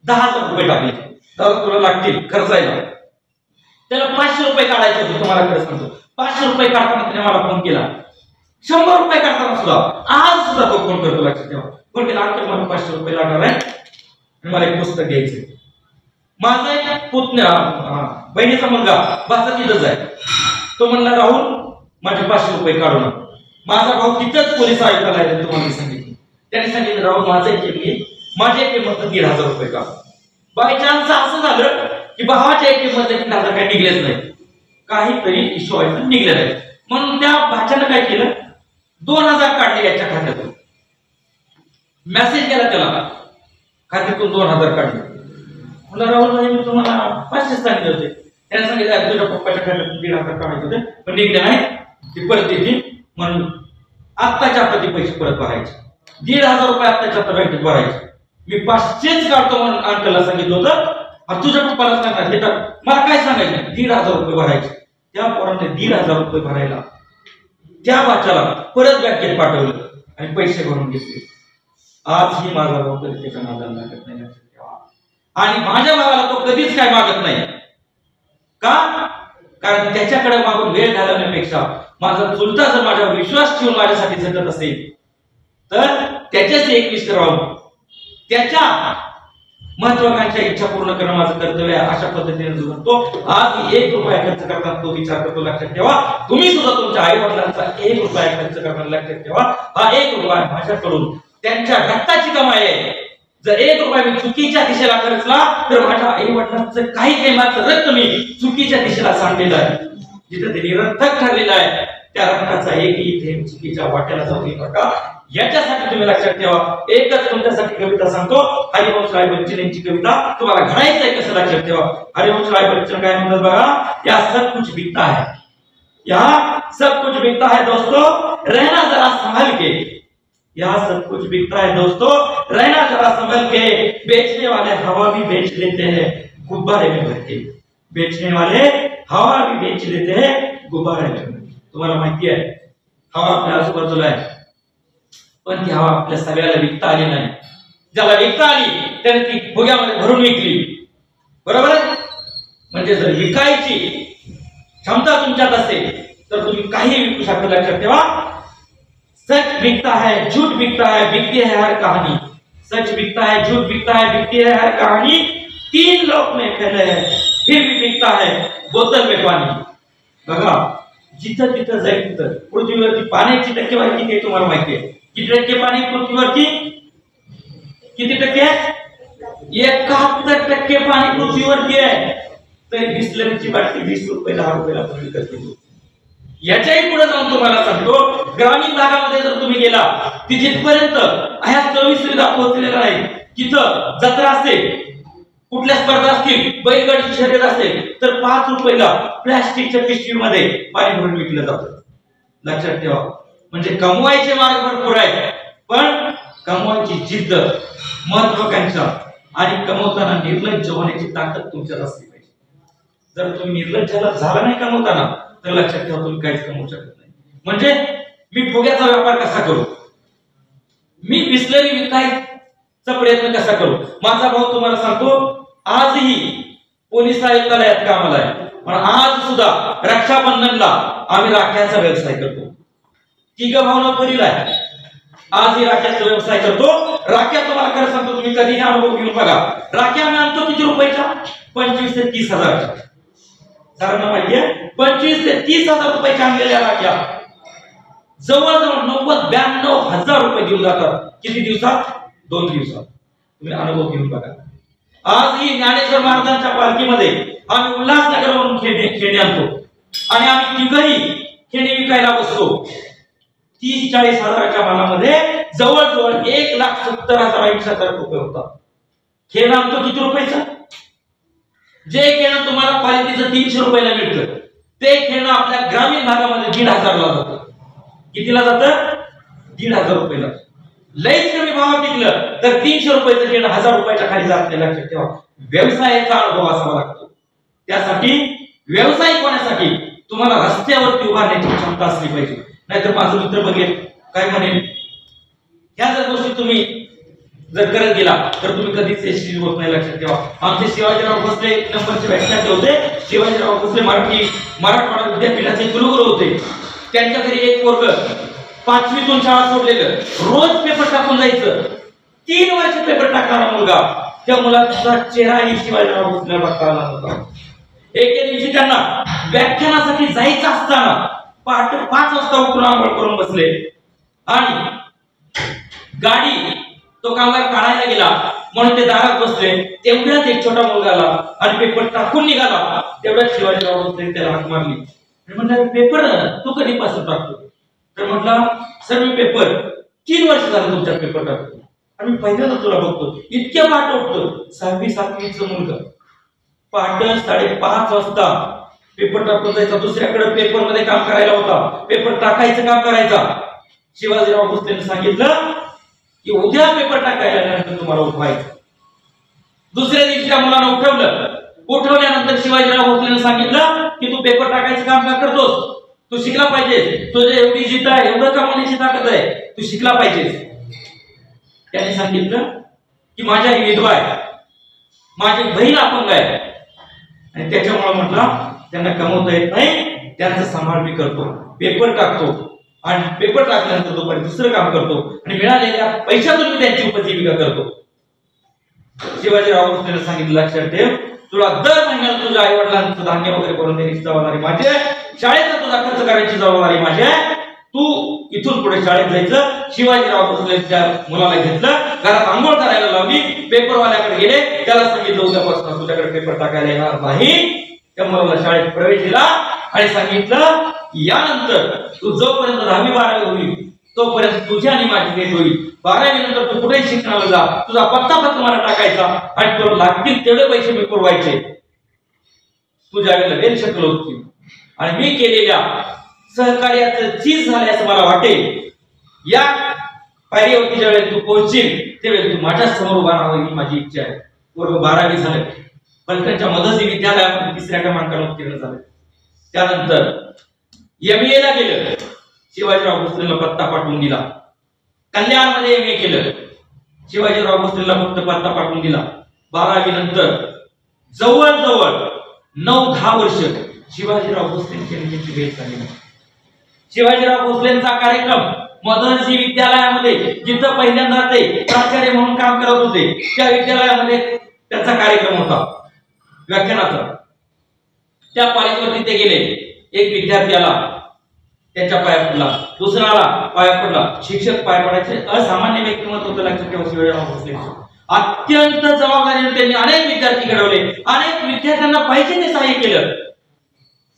10,000 रुपये टाकले. दादा तुला लागतील खर्चायला. त्याला 500 रुपये काढायचे होते. तुम्हाला खरं सांगतो 500 रुपये काढताना त्याने मला फोन केला. 100 रुपये काढताना सुद्धा आज सुद्धा तो फोन करतो. लक्षात ठेवा. फोन केला अंकल मला 500 रुपये लागणार आहे आणि मला एक पुस्तक घ्यायचंय. माझा एक पुतण्या बहिणीचा मुलगा बाचा तिथंच आहे. तो म्हणला राहुल माझे 500 रुपये काढू नका. माझा भाऊ तिथंच पोलीस आयुक्ताला आहे. तुम्हाला सांगितलं त्याने सांगितलं राहुल माझा माझ्या किंमत 1,500 रुपये का. बाय चान्स असं झालं की भावाच्या किंमत 1,000 काही निघलेच नाही. काहीतरी इश्यू व्हायचं निघलं नाही. म्हणून त्या भाच्यानं काय केलं 2,000 काढले याच्या खात्यातून. मेसेज केला त्याला खात्यातून 2,000 काढले. म्हणलं राहुल भाई मी तुम्हाला 500 सांगितले होते. त्याने सांगितलं तुझ्या पप्पाच्या खात्यातून 1,500 काढायचे होते पण निघले नाही. ती परत येते म्हणून आत्ताच्या आता ते पैसे परत भरायचे. 1,500 रुपये आत्ताच्या आता बँकेत भरायचे. मी 500च काढतो म्हणून अंकलला सांगितलं होतं. तुझ्या पप्पाला सांगितलं मला काय सांगायचं 1,500 रुपये भरायचे. त्या पोराने 1,500 रुपये भरायला त्या वाच्याला परत बँकेत पाठवलं आणि पैसे भरून घेतले. आजही माझा भाऊ कधी त्याच्या नादाला लागत नाही. आणि माझ्या भावाला तो कधीच काय मागत नाही. का? कारण त्याच्याकडे मागून वेळ घालवण्यापेक्षा माझा चुलता जर माझ्यावर विश्वास ठेवून माझ्यासाठी झटत असेल तर त्याच्याच एकनिष्ठ राहून त्याच्या महत्वाकांक्षा इच्छा पूर्ण करणं माझं कर्तव्य आहे. अशा पद्धतीने जगतो. आज 1 रुपया खर्च करताना तो विचार करतो. लक्षात ठेवा तुम्ही सुद्धा तुमच्या आई वडिलांचा 1 रुपया खर्च करताना लक्षात ठेवा हा 1 रुपया माझ्याकडून त्यांच्या रक्ताची कमाई आहे. जर 1 रुपया मी चुकीच्या दिशेला खर्चला तर माझ्या आई वडिलांचं काही माझं रक्त मी चुकीच्या दिशेला सांडलेलं आहे. जिथे ते निरर्थक ठरलेलं आहे त्या रक्ताचा एकही थेंब चुकीच्या वाट्याला जाऊ नका. याच्यासाठी तुम्ही लक्षात ठेवा. एकच तुमच्यासाठी कविता सांगतो. हरिवंशराय बच्चन यांची कविता तुम्हाला घडायचंय कसं लक्षात ठेवा. हरिवंशराय बच्चन काय म्हणतात बघा. या सब कुछ बिकता है. या सब कुछ बिकता है दोस्तों रहना जरा संभल के. या सब कुछ बिकता है दोस्तों रहना जरा संभल के. बेचने वाले हवा भी बेच लेते हैं गुब्बारे में भर के. बेचने वाले हवा भी बेच लेते हैं गुब्बारे में भर के. तुम्हाला माहिती आहे हवा आपल्या आजूबाजूला आहे पण ती हवा आपल्या सगळ्याला विकता आली नाही. ज्याला विकता आली त्याने ती फुग्यामध्ये भरून विकली. बरोबर आहे. म्हणजे जर विकायची क्षमता तुमच्यात असेल तर तुम्ही काही विकू शकता. लक्षात ठेवा. सच बिकता है झूठ बिकता है बिकती है हर कहानी. सच बिकता है झूठ बिकता है बिकती है हर कहानी. 3 लोक में फैले है फिर भी बिकता है बोतल में पाणी. बघा जिथं तिथं जाईल तिथं पृथ्वीवरती पाण्याची टक्केवारी किती आहे तुम्हाला माहिती आहे. किती टक्के पाणी पृथ्वीवरती किती टक्के 71% पाणी पृथ्वीवरती आहे. तरी बिस्लरीची बाटली 20 रुपये 10 रुपयाला विकत घेतो. याच्याही पुढे जाऊन तुम्हाला सांगतो ग्रामीण भागामध्ये जर तुम्ही गेला तिथपर्यंत ह्या सर्व्हिस सुविधा पोहोचलेल्या नाही. तिथं जत्रा असेल कुठल्या स्पर्धा असतील बैलगाडी शर्यत असेल तर 5 रुपयाला प्लास्टिकच्या पिशवीमध्ये पाणी भरून विकलं जातं. लक्षात ठेवा. म्हणजे कमवायचे मार्ग भरपूर आहेत पण कमवायची जिद्द महत्वाकांक्षा आणि कमवताना निर्लज्ज होण्याची ताकद तुमच्यात असली पाहिजे. जर तुम्ही निर्लज्ज झाला नाही कमवताना तर लक्षात ठेवा तुम्ही काहीच कमवू शकत नाही. म्हणजे मी फुग्याचा व्यापार कसा करू मी बिस्लरी विकायचा प्रयत्न कसा करू. माझा भाऊ तुम्हाला सांगतो आजही पोलीस आयुक्तालयात कामाला आहे पण आज सुद्धा रक्षाबंधनला आम्ही राख्याचा व्यवसाय करतो. तिघ भाऊ नोकरीला आहे. आजही राख्याचा व्यवसाय करतो. राख्या तुम्हाला खरं सांगतो तुम्ही कधीही अनुभव घेऊन बघा. राख्या आम्ही आणतो किती रुपयाच्या 25 ते 30 हजारच्या. सरांना माहितीये 25 ते 30 हजार रुपयाच्या आणलेल्या राख्या जवळजवळ 90-92 हजार रुपये देऊन जातात. किती दिवसात 2 दिवसात. तुम्ही अनुभव घेऊन बघा. आजही ज्ञानेश्वर महाराजांच्या पालखीमध्ये आम्ही उल्हासनगरवरून खेळणे आणतो आणि आम्ही तिघही खेळणे विकायला बसतो. 30-40 हजाराच्या मालामध्ये जवळजवळ 1,70,000 रुपये होतात. खेळ आणतो किती रुपयाचं जे खेळणं तुम्हाला क्वालिटीचं 300 रुपयाला मिळतं ते खेळणं आपल्या ग्रामीण भागामध्ये 1,500 ला जातं. कितीला जातं 1,500 रुपयाला. लईच कमी भावात विकलं तर 300 रुपयाचं खेळणं 1000 रुपयाच्या खाली जात नाही. लक्षात ठेवा. व्यवसायाचा अनुभव असावा लागतो. त्यासाठी व्यवसायिक होण्यासाठी तुम्हाला रस्त्यावरती उभारण्याची क्षमता असली पाहिजे. नाहीतर माझा मित्र बघेल काय म्हणेल ह्या जर गोष्टी तुम्ही जर करत गेला तर तुम्ही कधीच यशस्वी होत नाही, लक्षात ठेवा. आमचे शिवाजीराव भोसले नंबरचे व्याख्याते होते. शिवाजीराव भोसले मराठवाडा विद्यापीठाचे कुलगुरू होते. त्यांच्या घरी एक पोरग 5वीतून शाळा सोडलेलं, रोज पेपर टाकून जायचं. 3 वर्ष पेपर टाकणारा मुलगा, त्या मुलाचा चेहराही शिवाजीराव भोसले बघता आला होता. एके दिवशी त्यांना व्याख्यानासाठी जायचं असताना पहाटे 5 वाजता उठून आंघोळ करून बसले आणि गाडी तो कामगार काढायला गेला म्हणून ते दारात बसले. तेवढ्यात एक छोटा मुलगा आला आणि पेपर टाकून निघाला. तेवढ्यात शिवाजीराव भोसले त्याला हाक मारली आणि म्हणाले, पेपर तू कधीपासून टाकतो? तर म्हटला, सर मी पेपर 3 वर्ष झालं तुमच्या पेपर टाकतो आणि पहिल्यांदा तुला बघतो. इतक्या पहाटे उठतो. 6वी 7वीचं मुलगा पहाटे 5:30 वाजता पेपर टाकून जायचा. दुसऱ्याकडे पेपर मध्ये काम करायला होता, पेपर टाकायचं काम करायचा. शिवाजीराव भोसलेने सांगितलं की उद्या पेपर टाकायला नंतर तुम्हाला उठवायचं. दुसऱ्या दिवशी त्या मुलाला उठवलं. उठवल्यानंतर शिवाजीराव भोसलेने सांगितलं की तू पेपर टाकायचं काम का करतोस? तू शिकला पाहिजेस. तुझे एवढी जिद्द आहे, एवढं कमावण्याची ताकद आहे, तू शिकला पाहिजेस. त्याने सांगितलं की माझ्या ही विधवा आहे, माझी बहीण अपंग आहे आणि त्याच्यामुळे म्हटलं त्यांना कमवता येत नाही, त्यांचा सांभाळ मी करतो, पेपर टाकतो आणि पेपर टाकल्यानंतर दुपारी दुसरं काम करतो आणि मिळालेल्या पैशातून मी त्यांची उपजीविका करतो. शिवाजीराव भोसलेने सांगितलं, लक्षात ठेव, तुला दर महिन्याला तुझ्या आई वडिलांचं धान्य वगैरे करून देण्याची जबाबदारी माझी आहे, शाळेचा तुझा खर्च करायची जबाबदारी माझी आहे. तू इथून पुढे शाळेत जायचं. शिवाजीराव भोसलेच्या मुलाला घेतलं, घरात आंघोळ करायला लावली, पेपरवाल्याकडे गेले, त्याला सांगितलं उद्यापासून तुझ्याकडे पेपर टाकायला येणार नाही. त्या मुलाला शाळेत प्रवेश दिला आणि सांगितलं यानंतर तू जोपर्यंत 10वी 12वी होईल तोपर्यंत तुझी आणि माझी भेट होईल. 12वी नंतर तू कुठेही शिकण्याला जा, तुझा पत्ता फक्त मला टाकायचा आणि तुला लागतील तेवढे पैसे मी पुरवायचे. तुझ्या वेळेला वेल शकल होती आणि मी केलेल्या सहकार्याचं चीज झाले असं मला वाटेल. या पायरीवरती ज्यावेळेस तू पोहोचशील त्यावेळेस तू माझ्या समोर उभा राहावं ही माझी इच्छा आहे. वर्ग 12वी झाले, फलटणच्या मदसी विद्यालयामध्ये 3ऱ्या क्रमांकाला उत्तीर्ण झाले. त्यानंतर MA ला गेलं. शिवाजीराव भोसलेला पत्ता पाठवून दिला. कल्याणमध्ये MA केलं. शिवाजीराव भोसलेला फक्त पत्ता पाठवून दिला. 12वी नंतर जवळजवळ 9-10 वर्ष शिवाजीराव भोसलेंची भेट झाली. शिवाजीराव भोसलेंचा कार्यक्रम मदरसी विद्यालयामध्ये जिथं पहिल्यांदा ते प्राचार्य म्हणून काम करत होते त्या विद्यालयामध्ये त्यांचा कार्यक्रम होता व्याख्यानाचा. त्या कॉलेजवरती ते गेले. एक विद्यार्थी आला, त्याच्या पाया पडला, दुसऱ्याला पाया पडला. शिक्षक पाया पडायचे असामान्य व्यक्तिमत्व होतं, लक्षात ठेवा शिवाजीराव भोसलेंचं. अत्यंत जबाबदारीने त्यांनी अनेक विद्यार्थी घडवले, अनेक विद्यार्थ्यांना पाहिजे ते सहाय्य केलं.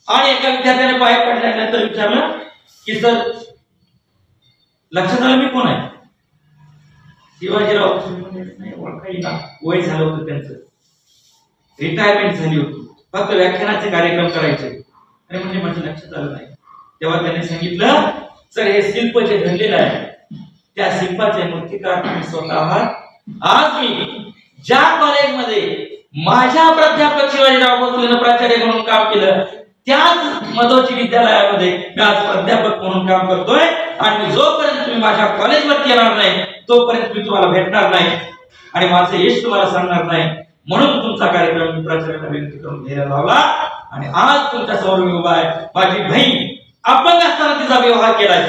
आणि एका विद्यार्थ्याने पाया पडल्यानंतर विचारलं की सर लक्षात आलं मी कोण आहे? शिवाजीराव नाही ओळखायला, वय झालं होतं त्यांचं, रिटायरमेंट झाली होती, फक्त व्याख्यानाचे कार्यक्रम करायचे. आणि म्हणजे माझं लक्षात आलं नाही. तेव्हा त्याने सांगितलं सर हे शिल्प जे घडलेलं आहे त्या शिल्पाचे मूर्तिकार तुम्ही स्वतः आहात. आज मी ज्या कॉलेजमध्ये माझ्या प्राध्यापक शिवाजीराव भोसलेनं प्राचार्य म्हणून काम केलं त्याच मदोची विद्यालयामध्ये मी आज प्राध्यापक म्हणून काम करतोय आणि जोपर्यंत तुम्ही माझ्या कॉलेजवरती येणार नाही तोपर्यंत मी तुम्हाला भेटणार नाही आणि माझं यश तुम्हाला सांगणार नाही. म्हणून तुमचा कार्यक्रम मी प्राचार्याला विनंती करून घ्यायला लावला आणि आज तुमच्या समोर मी उभा आहे. माझी बहीण अपंग असताना तिचा विवाह केलाय.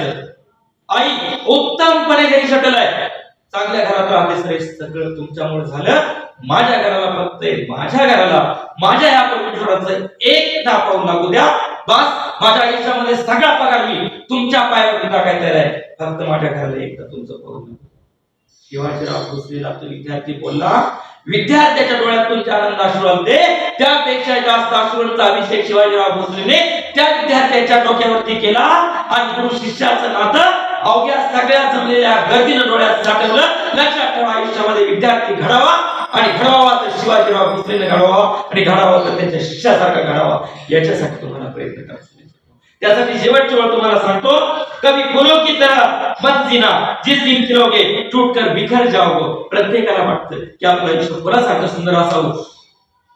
आई उत्तमपणे घरी शटल आहे, चांगल्या घरात राहते. सर सगळं तुमच्यामुळे झालं. माझ्या घराला फक्त माझ्या घराला माझ्या या परमेश्वराचं एकदा पाऊल लागू द्या. बस माझ्या आयुष्यामध्ये सगळा पगार मी तुमच्या पायावरती टाकायचा आहे. फक्त माझ्या घराला एकदा तुमचं पाऊल लागू. शिवाजीराव भोसलेला तो विद्यार्थी बोलला. विद्यार्थ्याच्या डोळ्यातून जे आनंद अश्रू आले त्यापेक्षा जास्त अश्रूंचा अभिषेक शिवाजीराव भोसलेने त्या विद्यार्थ्याच्या डोक्यावरती केला आणि गुरु शिष्याचं नातं अवघ्या सगळ्या जमलेल्या गर्दीनं डोळ्यात साठवलं. लक्षात ठेवा आयुष्यामध्ये विद्यार्थी घडावा आणि घडवावा तर शिवाजीराव भोसलेने घडवावा आणि घडावा तर त्यांच्या शिष्यासारखा घडावा. याच्यासाठी तुम्हाला प्रयत्न करायचा. त्यासाठी शेवटची वेळ तुम्हाला सांगतो कभी फूलों की तरह मत जीना, जिस दिन खिलोगे टूट कर बिखर जाओगे. प्रत्येकाला वाटतं की आपलं आयुष्य फुलासारखं सुंदर असावं.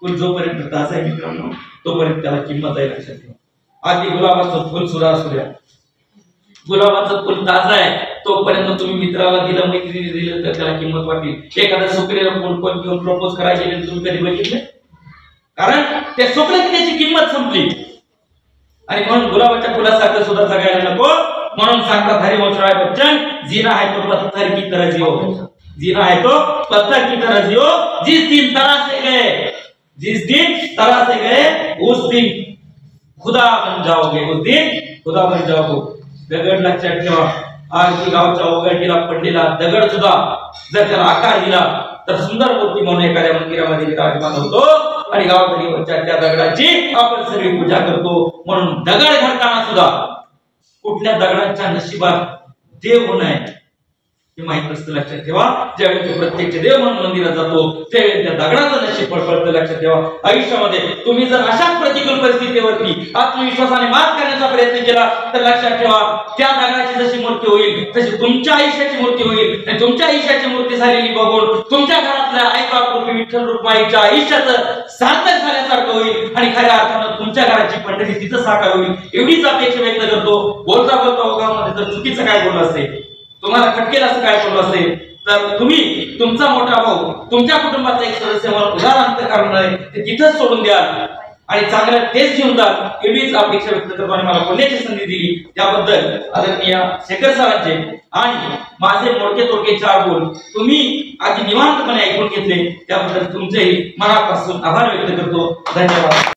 फुल जोपर्यंत ताजा आहे मित्रांनो तोपर्यंत त्याला किंमत आहे. लक्षात ठेवा. आधी गुलाबाचं फुल सुद्धा असू द्या, गुलाबाचं फुल ताजा आहे तोपर्यंत तुम्ही मित्राला दिलं, मैत्रिणीला दिलं तर त्याला किंमत वाटेल. एखाद्या सुकलेला फोन घेऊन प्रपोज करायला गेले तुम्ही कधी बघितले? कारण त्या सुकल्याची त्याची किंमत संपली. आणि म्हणून गुलाबाच्या फुलासारखं सुद्धा जगायला नको. म्हणून सांगतात हरिवंशराय बच्चन, जीना है तो पत्थर की तरह जियो, जीना है तो पत्थर की तरह जियो, जिस दिन तरासे गए, जिस दिन तरासे गए उस दिन खुदा बन जाओगे, उस दिन खुदा बन जाओगे. दगड लक्षात ठेवा. आरती गावच्या ओघळणीला पडलेला दगड सुद्धा जर त्याला आकार दिला तर सुंदर मूर्ती म्हणून एखाद्या मंदिरामध्ये विराजमान होतो. आणि गावकरीच्या त्या दगडाची आपण सगळी पूजा करतो. म्हणून दगड घडताना सुद्धा कुठल्या दगडाच्या नशिबात देव होणं आहे हे माहित असतं. लक्षात ठेवा. ज्यावेळी तो प्रत्यक्ष देव म्हणून मंदिरात जातो त्यावेळी त्या दगडाचं नशीब फळफळतं. लक्षात ठेवा. आयुष्यामध्ये तुम्ही जर अशाच प्रतिकूल परिस्थितीवरती आत्मविश्वासाने मात करण्याचा प्रयत्न केला तर लक्षात ठेवा त्या दगडाची जशी मूर्ती होईल तशी तुमच्या आयुष्याची मूर्ती होईल. आणि तुमच्या आयुष्याची मूर्ती झालेली बघून तुमच्या घरातल्या आई बाप रूपी विठ्ठल रुक्माईच्या आयुष्याचं सार्थक झाल्यासारखं होईल. आणि खऱ्या अर्थानं तुमच्या घराची पंढरी तिथं साकार होईल एवढीच अपेक्षा व्यक्त करतो. बोलता बोलता ओघामध्ये जर चुकीचं काय बोललं असेल, तुम्हाला खटकेल असं काय बोललं असेल तर तुम्ही तुमचा मोठा भाऊ तुमच्या कुटुंबाचा एक सदस्य म्हणून उदाहरण करणार ते तिथंच सोडून द्या आणि चांगलं तेच घेऊन जा एवढीच अपेक्षा व्यक्त करतो. आणि मला बोलण्याची संधी दिली त्याबद्दल आदरणीय शेखर सरांचे आणि माझे मोडके तोडके 4 बोल तुम्ही अगदी निवांतपणे ऐकून घेतले त्याबद्दल तुमचेही मनापासून आभार व्यक्त करतो. धन्यवाद.